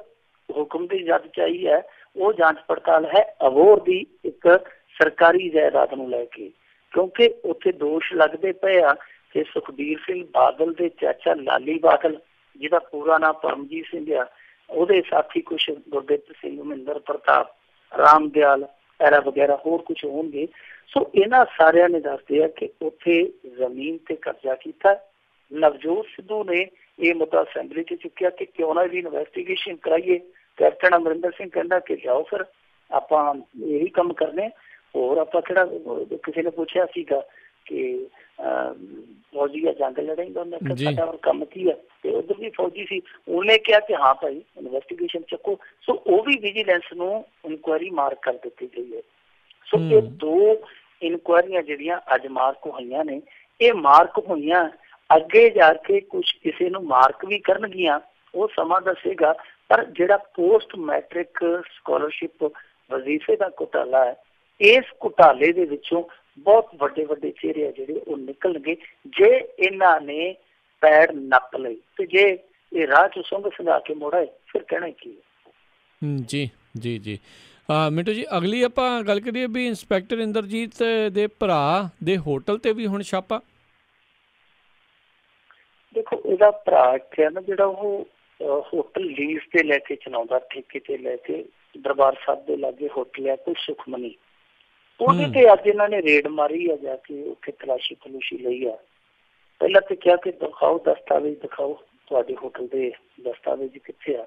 ਹੁਕਮ ਦੀ ਜਦ 'ਚ ਆਈ ਹੈ। ਉਹ ਜਾਂਚ ਪੜਤਾਲ ਹੈ ਅਬੋਹਰ ਦੀ ਇੱਕ ਸਰਕਾਰੀ ਜਾਇਦਾਦ ਨੂੰ ਲੈ ਕੇ, ਕਿਉਂਕਿ ਉੱਥੇ ਦੋਸ਼ ਲੱਗਦੇ ਪਏ ਆ ਕਿ ਸੁਖਬੀਰ ਸਿੰਘ ਬਾਦਲ ਦੇ ਚਾਚਾ ਲਾਲੀ ਬਾਦਲ, ਜਿਹਦਾ ਪੂਰਾ ਨਾਮ ਪਰਮਜੀਤ ਸਿੰਘ ਆ, ਉਹਦੇ ਸਾਥੀ ਕੁਛ ਗੁਰਦਿੱਤ ਸਿੰਘ, ਮਹਿੰਦਰ ਪ੍ਰਤਾਪ, ਰਾਮ ਦਿਆਲ ਐਰਾ ਵਗੈਰਾ ਹੋਰ ਕੁਛ ਹੋਣਗੇ। ਸੋ ਇਹਨਾਂ ਸਾਰਿਆਂ ਨੇ ਦੱਸਦੇ ਆ ਕਿ ਉੱਥੇ ਜ਼ਮੀਨ ਤੇ ਕਬਜ਼ਾ ਕੀਤਾ। ਨਵਜੋਤ ਸਿੱਧੂ ਨੇ ਇਹ ਮੁੱਦਾ ਅਸੈਂਬਲੀ 'ਚ ਚੁੱਕਿਆ ਕਿ ਕਿਉਂ ਨਾ ਇਹਦੀ ਇਨਵੈਸਟੀਗੇਸ਼ਨ ਕਰਾਈਏ। ਕੈਪਟਨ ਅਮਰਿੰਦਰ ਸਿੰਘ ਕਹਿੰਦਾ ਕਿ ਜਾਓ ਫਿਰ ਆਪਾਂ ਇਹੀ ਕੰਮ ਕਰਨੇ, ਹੋਰ ਆਪਾਂ ਕਿਹੜਾ। ਕਿਸੇ ਨੇ ਪੁੱਛਿਆ ਸੀਗਾ ਕਿ ਫੌਜੀ ਆ ਜੰਗ ਲੜੇਗਾ, ਉਹਨੇ ਸਾਡਾ ਹੋਰ ਕੰਮ ਕੀ ਆ, ਤੇ ਉਧਰ ਵੀ ਫੌਜੀ ਸੀ, ਉਹਨੇ ਕਿਹਾ ਕਿ ਹਾਂ ਭਾਈ ਇਨਵੈਸਟੀਗੇਸ਼ਨ ਚੱਕੋ। ਸੋ ਉਹ ਵੀ ਵਿਜੀਲੈਂਸ ਨੂੰ ਇਨਕੁਆਇਰੀ ਮਾਰਕ ਕਰ ਦਿੱਤੀ ਗਈ ਹੈ। ਸੋ ਇਹ 2 ਇਨਕੁਆਇਰੀਆਂ ਜਿਹੜੀਆਂ ਅੱਜ ਮਾਰਕ ਹੋਈਆਂ ਨੇ, ਇਹ ਮਾਰਕ ਹੋਈਆਂ ਅੱਗੇ ਜਾ ਕੇ ਕੁਛ ਕਿਸੇ ਨੂੰ ਮਾਰਕ ਵੀ ਕਰਨਗੀਆਂ, ਉਹ ਸਮਾਂ ਦੱਸੇਗਾ। ਪਰ ਜਿਹੜਾ ਪੋਸਟ ਮੈਟ੍ਰਿਕ ਸਕਾਲਰਸ਼ਿਪ ਵਜ਼ੀਫੇ ਦਾ ਘੁਟਾਲਾ ਹੈ, ਇਸ ਘੁਟਾਲੇ ਦੇ ਵਿੱਚੋਂ ਬਹੁਤ ਵੱਡੇ ਚਿਹਰੇ ਆ ਜਿਹੜੇ ਉਹ ਨਿਕਲਣਗੇ ਜੇ ਇਹਨਾਂ ਨੇ ਪੈੜ ਨੱਪ ਲਈ, ਤੇ ਜੇ ਇਹ ਰਾਹ 'ਚ ਸੁੰਘ ਸੁੰਘਾ ਕੇ ਮੋੜੇ ਫਿਰ ਕਹਿਣਾ ਕੀ ਹੈ। ਜੀ ਮਿੰਟੂ ਜੀ, ਅਗਲੀ ਆਪਾਂ ਗੱਲ ਕਰੀਏ ਵੀ ਇੰਸਪੈਕਟਰ ਇੰਦਰਜੀਤ ਦੇ ਭਰਾ ਦੇ ਹੋਟਲ ਤੇ ਵੀ ਹੁਣ ਛਾਪਾ। ਦੇਖੋ ਇਹਦਾ ਭਰਾ ਇੱਥੇ ਨਾ ਜਿਹੜਾ ਉਹ ਹੋਟਲ ਲੀਜ਼ ਤੇ ਲੈ ਕੇ ਚਲਾਉਂਦਾ, ਠੇਕੇ ਤੇ ਲੈ ਕੇ, ਦਰਬਾਰ ਸਾਹਿਬ ਦੇ ਲਾਗੇ ਹੋਟਲ ਆ ਕੋਈ ਸੁਖਮਨੀ, ਉਹਦੇ ਤੇ ਅੱਜ ਇਹਨਾਂ ਨੇ ਰੇਡ ਮਾਰੀ ਆ, ਜਾ ਕੇ ਉੱਥੇ ਤਲਾਸ਼ੀ ਲਈ ਆ। ਪਹਿਲਾਂ ਤੇ ਕਿਹਾ ਕਿ ਦਿਖਾਓ ਦਸਤਾਵੇਜ਼, ਦਿਖਾਓ ਤੁਹਾਡੇ ਹੋਟਲ ਦੇ ਦਸਤਾਵੇਜ਼ ਕਿੱਥੇ ਆ।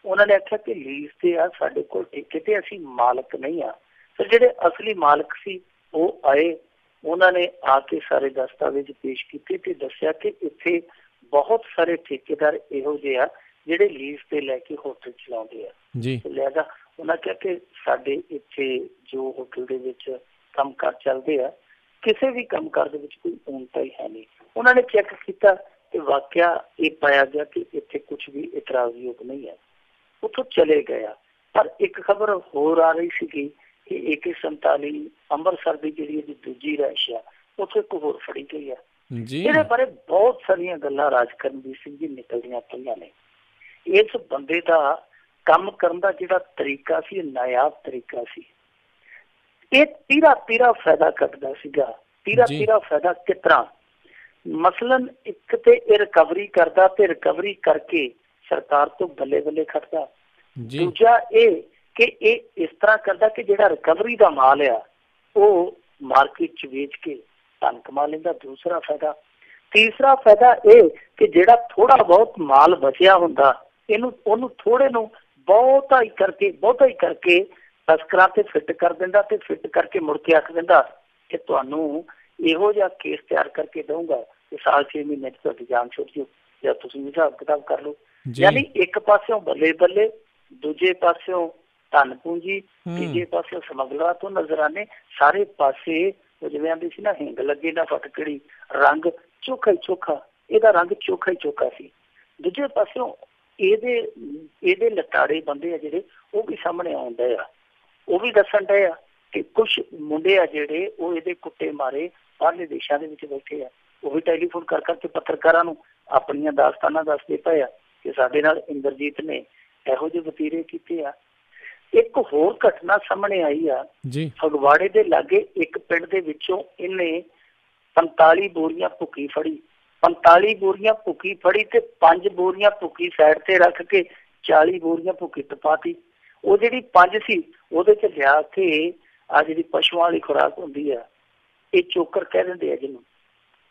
ਉਹਨਾਂ ਨੇ ਆਖਿਆ ਕਿ ਲੀਜ਼ ਤੇ ਆ, ਸਾਡੇ ਕੋਲ ਠੇਕੇ ਤੇ, ਅਸੀਂ ਮਾਲਕ ਨਹੀਂ ਆ। ਫਿਰ ਜਿਹੜੇ ਅਸਲੀ ਮਾਲਕ ਸੀ ਉਹ ਆਏ, ਉਹਨਾਂ ਨੇ ਆ ਕੇ ਸਾਰੇ ਦਸਤਾਵੇਜ਼ ਪੇਸ਼ ਕੀਤੇ ਤੇ ਦੱਸਿਆ ਕਿ ਇੱਥੇ ਬਹੁਤ ਸਾਰੇ ਠੇਕੇਦਾਰ ਇਹੋ ਜਿਹੇ ਆ ਜਿਹੜੇ ਲੀਜ਼ ਤੇ ਲੈ ਕੇ ਹੋਟਲ ਚਲਾਉਂਦੇ ਆ। ਲਿਹਾਜ਼ਾ ਉਹਨਾਂ ਕਿਹਾ ਕਿ ਸਾਡੇ ਇੱਥੇ ਜੋ ਹੋਟਲ ਦੇ ਵਿੱਚ ਕੰਮਕਾਰ ਚੱਲਦੇ ਆ, ਕਿਸੇ ਵੀ ਕੰਮਕਾਰ ਦੇ ਵਿੱਚ ਕੋਈ ਊਣਤਾ ਹੀ ਹੈ ਨਹੀਂ। ਉਹਨਾਂ ਨੇ ਚੈੱਕ ਕੀਤਾ ਤੇ ਵਾਕਿਆ ਇਹ ਪਾਇਆ ਗਿਆ ਕਿ ਇੱਥੇ ਕੁਛ ਵੀ ਇਤਰਾਜ਼ਯੋਗ ਨਹੀਂ ਹੈ, ਉੱਥੋਂ ਚਲੇ ਗਏ ਆ। ਪਰ ਇੱਕ ਖਬਰ ਹੋਰ ਆ ਰਹੀ ਸੀਗੀ ਕਿ AK-47 ਅੰਮ੍ਰਿਤਸਰ ਦੀ ਜਿਹੜੀ ਇਹਦੀ ਦੂਜੀ ਰਿਹਾਇਸ਼ ਆ, ਉੱਥੇ ਇੱਕ ਹੋਰ ਫੜੀ ਗਈ ਆ। ਇਹਦੇ ਬਾਰੇ ਬਹੁਤ ਸਾਰੀਆਂ ਗੱਲਾਂ ਰਾਜ ਕਰਨਵੀਰ ਸਿੰਘ ਜੀ ਨਿਕਲਦੀਆਂ ਪਈਆਂ ਨੇ। ਇਸ ਬੰਦੇ ਦਾ ਕੰਮ ਕਰਨ ਦਾ ਜਿਹੜਾ ਤਰੀਕਾ ਸੀ ਨਾਯਾਬ ਤਰੀਕਾ ਸੀ। ਇਹ ਤੀਰਾ ਫਾਇਦਾ ਕੱਢਦਾ ਸੀਗਾ। ਤੀਰਾ ਫਾਇਦਾ ਕਿਸ ਤਰ੍ਹਾਂ? ਮਸਲਨ ਇੱਕ ਤੇ ਇਹ ਰਿਕਵਰੀ ਕਰਦਾ ਤੇ ਰਿਕਵਰੀ ਕਰਕੇ ਸਰਕਾਰ ਤੋਂ ਬੱਲੇ ਖੱਟਦਾ। ਦੂਜਾ ਇਹ ਕਿ ਇਹ ਇਸ ਤਰ੍ਹਾਂ ਕਰਦਾ ਕਿ ਜਿਹੜਾ ਰਿਕਵਰੀ ਦਾ ਮਾਲ ਆ ਉਹ ਮਾਰਕੀਟ 'ਚ ਵੇਚ ਕੇ ਧਨ ਕਮਾ ਲੈਂਦਾ। ਦੂਸਰਾ ਫਾਇਦਾ। ਤੀਸਰਾ ਫਾਇਦਾ ਇਹ ਕਿ ਜਿਹੜਾ ਥੋੜਾ ਬਹੁਤ ਮਾਲ ਬਚਿਆ ਹੁੰਦਾ ਉਹਨੂੰ ਥੋੜੇ ਨੂੰ ਬਹੁਤਾ ਹੀ ਕਰਕੇ ਤਸਕਰਾਂ ਤੇ ਫਿੱਟ ਕਰ ਦਿੰਦਾ ਤੇ ਫਿੱਟ ਕਰਕੇ ਮੁੜ ਕੇ ਆਖ ਦਿੰਦਾ ਕਿ ਤੁਹਾਨੂੰ ਇਹੋ ਜਿਹਾ ਕੇਸ ਤਿਆਰ ਕਰਕੇ ਦਊਂਗਾ ਕਿ ਸਾਲ 6 ਮਹੀਨੇ 'ਚ ਤੁਹਾਡੀ ਜਾਨ ਛੁੱਟ ਜਾਊ ਜਾਂ ਤੁਸੀਂ ਹਿਸਾਬ ਕਿਤਾਬ ਕਰ ਲਓ। ਯਾਨੀ ਇੱਕ ਪਾਸਿਓਂ ਬੱਲੇ ਦੂਜੇ ਪਾਸਿਓਂ ਧਨ ਪੂੰਜੀ, ਤੀਜੇ ਪਾਸਿਓਂ ਸਮਗਲਰਾਂ ਤੋਂ ਨਜ਼ਰਾਨੇ, ਸਾਰੇ ਪਾਸੇ ਜਿਵੇਂ ਆਂਦੇ ਸੀ ਨਾ ਹਿੰਗ ਲੱਗੇ ਨਾ ਫਟਕੜੀ, ਰੰਗ ਚੋਖਾ ਹੀ ਚੋਖਾ, ਇਹਦਾ ਰੰਗ ਚੋਖਾ ਹੀ ਚੋਖਾ ਸੀ। ਦੂਜੇ ਪਾਸਿਓਂ ਇਹਦੇ ਲਟਾੜੇ ਬੰਦੇ ਆ ਜਿਹੜੇ ਉਹ ਵੀ ਸਾਹਮਣੇ ਆਉਂਦੇ ਆ, ਉਹ ਵੀ ਦੱਸਣ ਡਏ ਆ ਕਿ ਕੁਛ ਮੁੰਡੇ ਆ ਜਿਹੜੇ ਉਹ ਇਹਦੇ ਕੁੱਟੇ ਮਾਰੇ ਬਾਹਰਲੇ ਦੇਸ਼ਾਂ ਦੇ ਵਿੱਚ ਬੈਠੇ ਆ। ਉਹ ਵੀ ਟੈਲੀਫੋਨ ਕਰਕੇ ਪੱਤਰਕਾਰਾਂ ਨੂੰ ਆਪਣੀਆਂ ਦਾਸਤਾਨਾਂ ਦੱਸਦੇ ਪਏ ਆ ਕਿ ਸਾਡੇ ਨਾਲ ਇੰਦਰਜੀਤ ਨੇ ਇਹੋ ਜਿਹੇ ਵਤੀਰੇ ਕੀਤੇ ਆ। ਇੱਕ ਹੋਰ ਘਟਨਾ ਸਾਹਮਣੇ ਆਈ ਆ ਫਗਵਾੜੇ ਦੇ ਲਾਗੇ, ਇੱਕ ਪਿੰਡ ਦੇ ਵਿੱਚੋਂ ਇਹਨੇ 45 ਬੋਰੀਆਂ ਭੁੱਕੀ ਫੜੀ। 45 ਬੋਰੀਆਂ ਭੁੱਕੀ ਫੜੀ ਤੇ 5 ਬੋਰੀਆਂ ਭੁੱਕੀ ਸਾਈਡ ਤੇ ਰੱਖ ਕੇ 40 ਬੋਰੀਆਂ ਭੁੱਕੀ ਟਪਾਤੀ। ਉਹ ਜਿਹੜੀ 5 ਸੀ ਉਹਦੇ 'ਚ ਲਿਆ ਕੇ ਆ ਜਿਹੜੀ ਪਸ਼ੂਆਂ ਵਾਲੀ ਖੁਰਾਕ ਹੁੰਦੀ ਆ, ਇਹ ਚੋਕਰ ਕਹਿ ਦਿੰਦੇ ਆ ਜਿਹਨੂੰ,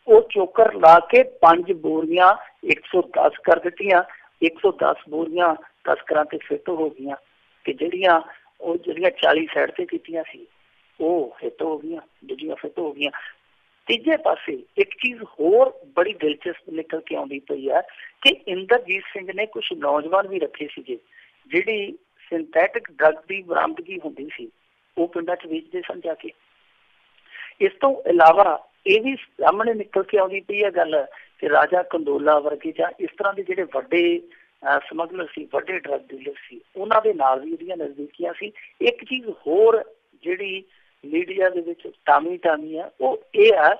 ਉਹ ਚੋਕਰ ਲਾ ਕੇ 5 ਬੋਰੀਆਂ 110 ਕਰ ਦਿੱਤੀਆਂ। 110 ਬੋਰੀਆਂ ਤਸਕਰਾਂ ਤੇ ਫਿੱਟ ਹੋ ਗਈਆਂ ਕਿ ਜਿਹੜੀਆਂ 40 ਸਾਈਡ ਤੇ ਕੀਤੀਆਂ ਸੀ ਉਹ ਫਿੱਟ ਹੋ ਗਈਆਂ, ਦੂਜੀਆਂ ਫਿੱਟ ਹੋ ਗਈਆਂ। ਤੀਜੇ ਪਾਸੇ ਇੱਕ ਚੀਜ਼ ਹੋਰ ਬੜੀ ਦਿਲਚਸਪ ਨਿਕਲ ਕੇ ਆਉਂਦੀ ਪਈ ਆ ਕਿ ਇੰਦਰਜੀਤ ਸਿੰਘ ਨੇ ਕੁਛ ਨੌਜਵਾਨ ਵੀ ਰੱਖੇ ਸੀਗੇ ਜਿਹੜੀ ਸਿੰਥੈਟਿਕ ਡਰੱਗ ਦੀ ਬਰਾਮਦਗੀ ਹੁੰਦੀ ਸੀ ਉਹ ਪਿੰਡਾਂ 'ਚ ਵੇਚਦੇ ਸਨ ਜਾ ਕੇ। ਇਸ ਤੋਂ ਇਲਾਵਾ ਇਹ ਵੀ ਸਾਹਮਣੇ ਨਿਕਲ ਕੇ ਆਉਂਦੀ ਪਈ ਹੈ ਗੱਲ ਕਿ ਰਾਜਾ ਕੰਦੋਲਾ ਵਰਗੇ ਜਾਂ ਇਸ ਤਰ੍ਹਾਂ ਦੇ ਜਿਹੜੇ ਵੱਡੇ ਸਮਗਲਰ ਸੀ, ਵੱਡੇ ਡਰੱਗ ਡੀਲਰ ਸੀ, ਉਹਨਾਂ ਦੇ ਨਾਲ ਵੀ ਇਹਦੀਆਂ ਨਜ਼ਦੀਕੀਆਂ ਸੀ। ਇੱਕ ਚੀਜ਼ ਹੋਰ ਜਿਹੜੀ ਮੀਡੀਆ ਦੇ ਵਿੱਚ ਟਾਮੀ ਆ ਉਹ ਇਹ ਆ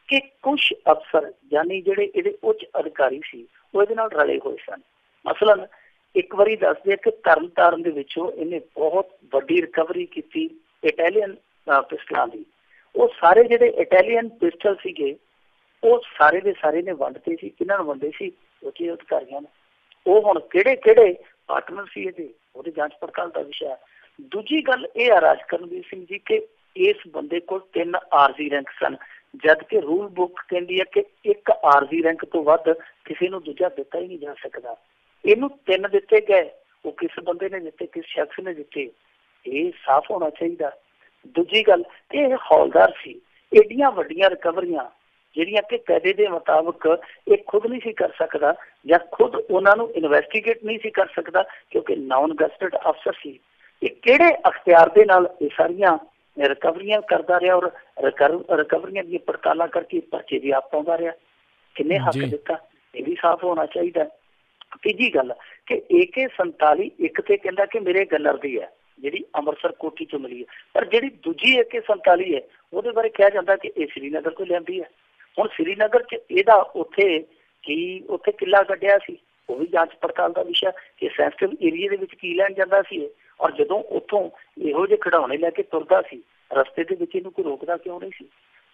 ਕਿ ਕੁਛ ਅਫਸਰ ਯਾਨੀ ਜਿਹੜੇ ਇਹਦੇ ਉੱਚ ਅਧਿਕਾਰੀ ਸੀ ਉਹ ਇਹਦੇ ਨਾਲ ਰਲੇ ਹੋਏ ਸਨ। ਮਸਲਨ ਇੱਕ ਵਾਰੀ ਦੱਸਦੇ ਕਿ ਤਰਨਤਾਰਨ ਦੇ ਵਿੱਚੋਂ ਇਹਨੇ ਬਹੁਤ ਵੱਡੀ ਰਿਕਵਰੀ ਕੀਤੀ ਇਟਾਲੀਅਨ ਪਿਸਟਲਾਂ ਦੀ। ਉਹ ਸਾਰੇ ਜਿਹੜੇ ਇਟਾਲੀਅਨ ਪਿਸਟਲ ਸੀਗੇ ਉਹ ਸਾਰੇ ਦੇ ਸਾਰੇ ਨੇ ਵੰਡਦੇ ਸੀ। ਕਿਹਨਾਂ ਨੂੰ ਵੰਡੇ ਸੀ? ਉੱਚ ਅਧਿਕਾਰੀਆਂ ਨੂੰ। ਉਹ ਹੁਣ ਕਿਹੜੇ ਪਾਰਟਨਰ ਸੀ ਇਹਦੇ, ਉਹਦੀ ਜਾਂਚ ਪੜਤਾਲ ਦਾ ਵਿਸ਼ਾ। ਦੂਜੀ ਗੱਲ ਇਹ ਆ ਰਾਜਕਰਨਵੀਰ ਸਿੰਘ ਜੀ ਕਿ ਇਸ ਬੰਦੇ ਕੋਲ 3 ਆਰਜ਼ੀ ਰੈਂਕ ਸਨ, ਜਦ ਕਿ ਰੂਲ ਬੁੱਕ ਕਹਿੰਦੀ ਹੈ ਕਿ 1 ਆਰਜ਼ੀ ਰੈਂਕ ਤੋਂ ਵੱਧ ਕਿਸੇ ਨੂੰ ਦੂਜਾ ਦਿੱਤਾ ਹੀ ਨਹੀਂ ਜਾ ਸਕਦਾ। ਇਹਨੂੰ 3 ਦਿੱਤੇ ਗਏ, ਉਹ ਕਿਸ ਬੰਦੇ ਨੇ ਦਿੱਤੇ, ਕਿਸ ਸ਼ਖਸ ਨੇ ਦਿੱਤੇ, ਇਹ ਸਾਫ਼ ਹੋਣਾ ਚਾਹੀਦਾ। ਦੂਜੀ ਗੱਲ, ਇਹ ਹੌਲਦਾਰ ਸੀ। ਏਡੀਆਂ ਵੱਡੀਆਂ ਰਿਕਵਰੀਆਂ ਜਿਹੜੀਆਂ ਕਿ ਕਾਇਦੇ ਦੇ ਮੁਤਾਬਕ ਇਹ ਖੁਦ ਨਹੀਂ ਸੀ ਕਰ ਸਕਦਾ ਜਾਂ ਖੁਦ ਉਹਨਾਂ ਨੂੰ ਇਨਵੈਸਟੀਗੇਟ ਨਹੀਂ ਸੀ ਕਰ ਸਕਦਾ ਕਿਉਂਕਿ ਨਾਨ ਗਜ਼ਟਡ ਅਫਸਰ ਸੀ। ਇਹ ਕਿਹੜੇ ਅਖਤਿਆਰ ਦੇ ਨਾਲ ਇਹ ਸਾਰੀਆਂ ਰਿਕਵਰੀਆਂ ਕਰਦਾ ਰਿਹਾ ਔਰ ਰਿਕਵਰੀਆਂ ਦੀਆਂ ਪੜਤਾਲਾਂ ਕਰਕੇ ਪਰਚੇ ਵੀ ਆਪ ਪਾਉਂਦਾ ਰਿਹਾ? ਕਿੰਨੇ ਹੱਕ ਦਿੱਤਾ? ਇਹ ਵੀ ਸਾਫ਼ ਹੋਣਾ ਚਾਹੀਦਾ। ਤੀਜੀ ਗੱਲ ਕਿ AK-47 ਇੱਕ ਤੇ ਕਹਿੰਦਾ ਕਿ ਮੇਰੇ ਗੱਲਰ ਦੀ ਹੈ ਜਿਹੜੀ ਅੰਮ੍ਰਿਤਸਰ ਕੋਠੀ ਚੋਂ ਮਿਲੀ ਹੈ, ਪਰ ਜਿਹੜੀ ਦੂਜੀ AK-47 ਹੈ ਉਹਦੇ ਬਾਰੇ ਕਿਹਾ ਜਾਂਦਾ ਕਿ ਇਹ ਸ੍ਰੀਨਗਰ ਤੋਂ ਲਿਆਂਦੀ ਹੈ। ਹੁਣ ਸ੍ਰੀਨਗਰ 'ਚ ਇਹਦਾ ਉੱਥੇ ਕਿੱਲਾ ਕੱਢਿਆ ਸੀ, ਉਹ ਵੀ ਜਾਂਚ ਪੜਤਾਲ ਦਾ ਵਿਸ਼ਾ ਕਿ ਸੈਂਸਿਟਿਵ ਏਰੀਏ ਦੇ ਵਿੱਚ ਕੀ ਲੈਣ ਜਾਂਦਾ ਸੀ ਔਰ ਜਦੋਂ ਉੱਥੋਂ ਇਹੋ ਜਿਹੇ ਖਿਡੌਣੇ ਲੈ ਕੇ ਤੁਰਦਾ ਸੀ ਰਸਤੇ ਦੇ ਵਿੱਚ ਇਹਨੂੰ ਕੋਈ ਰੋਕਦਾ ਕਿਉਂ ਨਹੀਂ ਸੀ?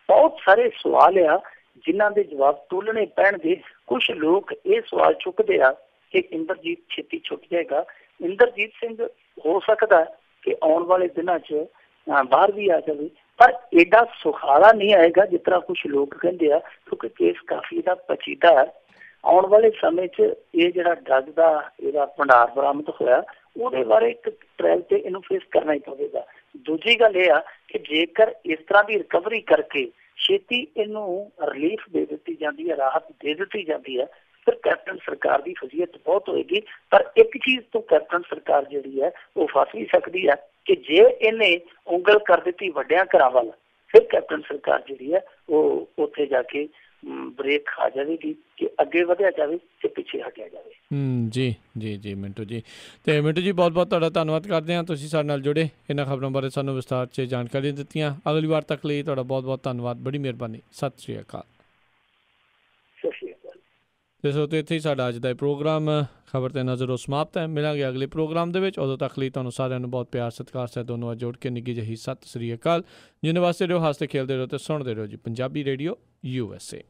ਬਹੁਤ ਸਾਰੇ ਸਵਾਲ ਆ ਜਿਨ੍ਹਾਂ ਦੇ ਜਵਾਬ ਟੋਲਣੇ ਪੈਣਗੇ। ਕੁਛ ਲੋਕ ਇਹ ਸਵਾਲ ਚੁੱਕਦੇ ਆ ਕਿ ਇੰਦਰਜੀਤ ਛੇਤੀ ਛੁੱਟ ਜਾਏਗਾ। ਇੰਦਰਜੀਤ ਸਿੰਘ ਹੋ ਸਕਦਾ ਕਿ ਆਉਣ ਵਾਲੇ ਦਿਨਾਂ 'ਚ ਬਾਹਰ ਵੀ ਆ ਜਾਵੇ, ਪਰ ਏਡਾ ਸੁਖਾਲਾ ਨਹੀਂ ਆਏਗਾ ਜਿਸ ਤਰ੍ਹਾਂ ਕੁਛ ਲੋਕ ਕਹਿੰਦੇ ਆ ਕਿਉਂਕਿ ਕੇਸ ਕਾਫੀ ਦਾ ਪਚੀਦਾ ਹੈ। ਆਉਣ ਵਾਲੇ ਸਮੇਂ 'ਚ ਇਹ ਜਿਹੜਾ ਡਰੱਗ ਦਾ ਇਹਦਾ ਭੰਡਾਰ ਬਰਾਮਦ ਹੋਇਆ ਉਹਦੇ ਬਾਰੇ ਇੱਕ ਟ੍ਰਾਇਲ ਤੇ ਇਹਨੂੰ ਫੇਸ ਕਰਨਾ ਹੀ ਪਵੇਗਾ। ਦੂਜੀ ਗੱਲ ਇਹ ਆ ਕਿ ਜੇਕਰ ਇਸ ਤਰ੍ਹਾਂ ਦੀ ਰਿਕਵਰੀ ਕਰਕੇ ਛੇਤੀ ਇਹਨੂੰ ਰਿਲੀਫ ਦੇ ਦਿੱਤੀ ਜਾਂਦੀ ਹੈ, ਰਾਹਤ ਦੇ ਦਿੱਤੀ ਜਾਂਦੀ ਹੈ, ਫਿਰ ਕੈਪਟਨ ਸਰਕਾਰ ਦੀ ਫਜ਼ੀਅਤ ਬਹੁਤ ਹੋਏਗੀ। ਪਰ ਇੱਕ ਚੀਜ਼ ਤੋਂ ਕੈਪਟਨ ਸਰਕਾਰ ਜਿਹੜੀ ਹੈ ਉਹ ਫਸ ਵੀ ਸਕਦੀ ਹੈ ਕਿ ਜੇ ਇਹਨੇ ਉਂਗਲ ਕਰ ਦਿੱਤੀ ਵੱਡਿਆਂ ਘਰਾਂ ਵੱਲ, ਫਿਰ ਕੈਪਟਨ ਸਰਕਾਰ ਜਿਹੜੀ ਹੈ ਉਹ ਉੱਥੇ ਜਾ ਕੇ ਬ੍ਰੇਕ ਖਾ ਜਾਵੇਗੀ ਕਿ ਅੱਗੇ ਵਧਿਆ ਜਾਵੇ ਤੇ ਪਿੱਛੇ ਹਟਿਆ ਜਾਵੇ। ਜੀ ਮਿੰਟੂ ਜੀ। ਤੇ ਮਿੰਟੂ ਜੀ ਬਹੁਤ ਬਹੁਤ ਤੁਹਾਡਾ ਧੰਨਵਾਦ ਕਰਦੇ ਹਾਂ, ਤੁਸੀਂ ਸਾਡੇ ਨਾਲ ਜੁੜੇ, ਇਹਨਾਂ ਖਬਰਾਂ ਬਾਰੇ ਸਾਨੂੰ ਵਿਸਥਾਰ 'ਚ ਜਾਣਕਾਰੀ ਦਿੱਤੀਆਂ। ਅਗਲੀ ਵਾਰ ਤੱਕ ਲਈ ਤੁਹਾਡਾ ਬਹੁਤ ਬਹੁਤ ਧੰਨਵਾਦ, ਬੜੀ ਮਿਹਰਬਾਨੀ। ਸਤਿ ਸ਼੍ਰੀ ਅਕਾਲ। ਸਤਿ ਸ਼੍ਰੀ ਅਕਾਲ। ਤੇ ਸੋ ਤੇ ਇੱਥੇ ਹੀ ਸਾਡਾ ਅੱਜ ਦਾ ਇਹ ਪ੍ਰੋਗਰਾਮ ਖਬਰ ਤੇ ਨਜ਼ਰ ਉਹ ਸਮਾਪਤ ਹੈ। ਮਿਲਾਂਗੇ ਅਗਲੇ ਪ੍ਰੋਗਰਾਮ ਦੇ ਵਿੱਚ। ਉਦੋਂ ਤੱਕ ਲਈ ਤੁਹਾਨੂੰ ਸਾਰਿਆਂ ਨੂੰ ਬਹੁਤ ਪਿਆਰ ਸਤਿਕਾਰ ਸਹਿਤ ਦੋਨੋਂ ਜੋੜ ਕੇ ਨਿੱਘੀ ਜਿਹੀ ਸਤਿ ਸ੍ਰੀ ਅਕਾਲ। ਜਿਹਦੇ ਵਾਸਤੇ ਰਹੋ, ਹੱਸਦੇ ਖੇਲਦੇ ਰਹੋ ਤੇ ਸੁਣਦੇ ਰਹੋ ਜੀ ਪੰਜਾਬੀ ਰੇਡੀਓ USA।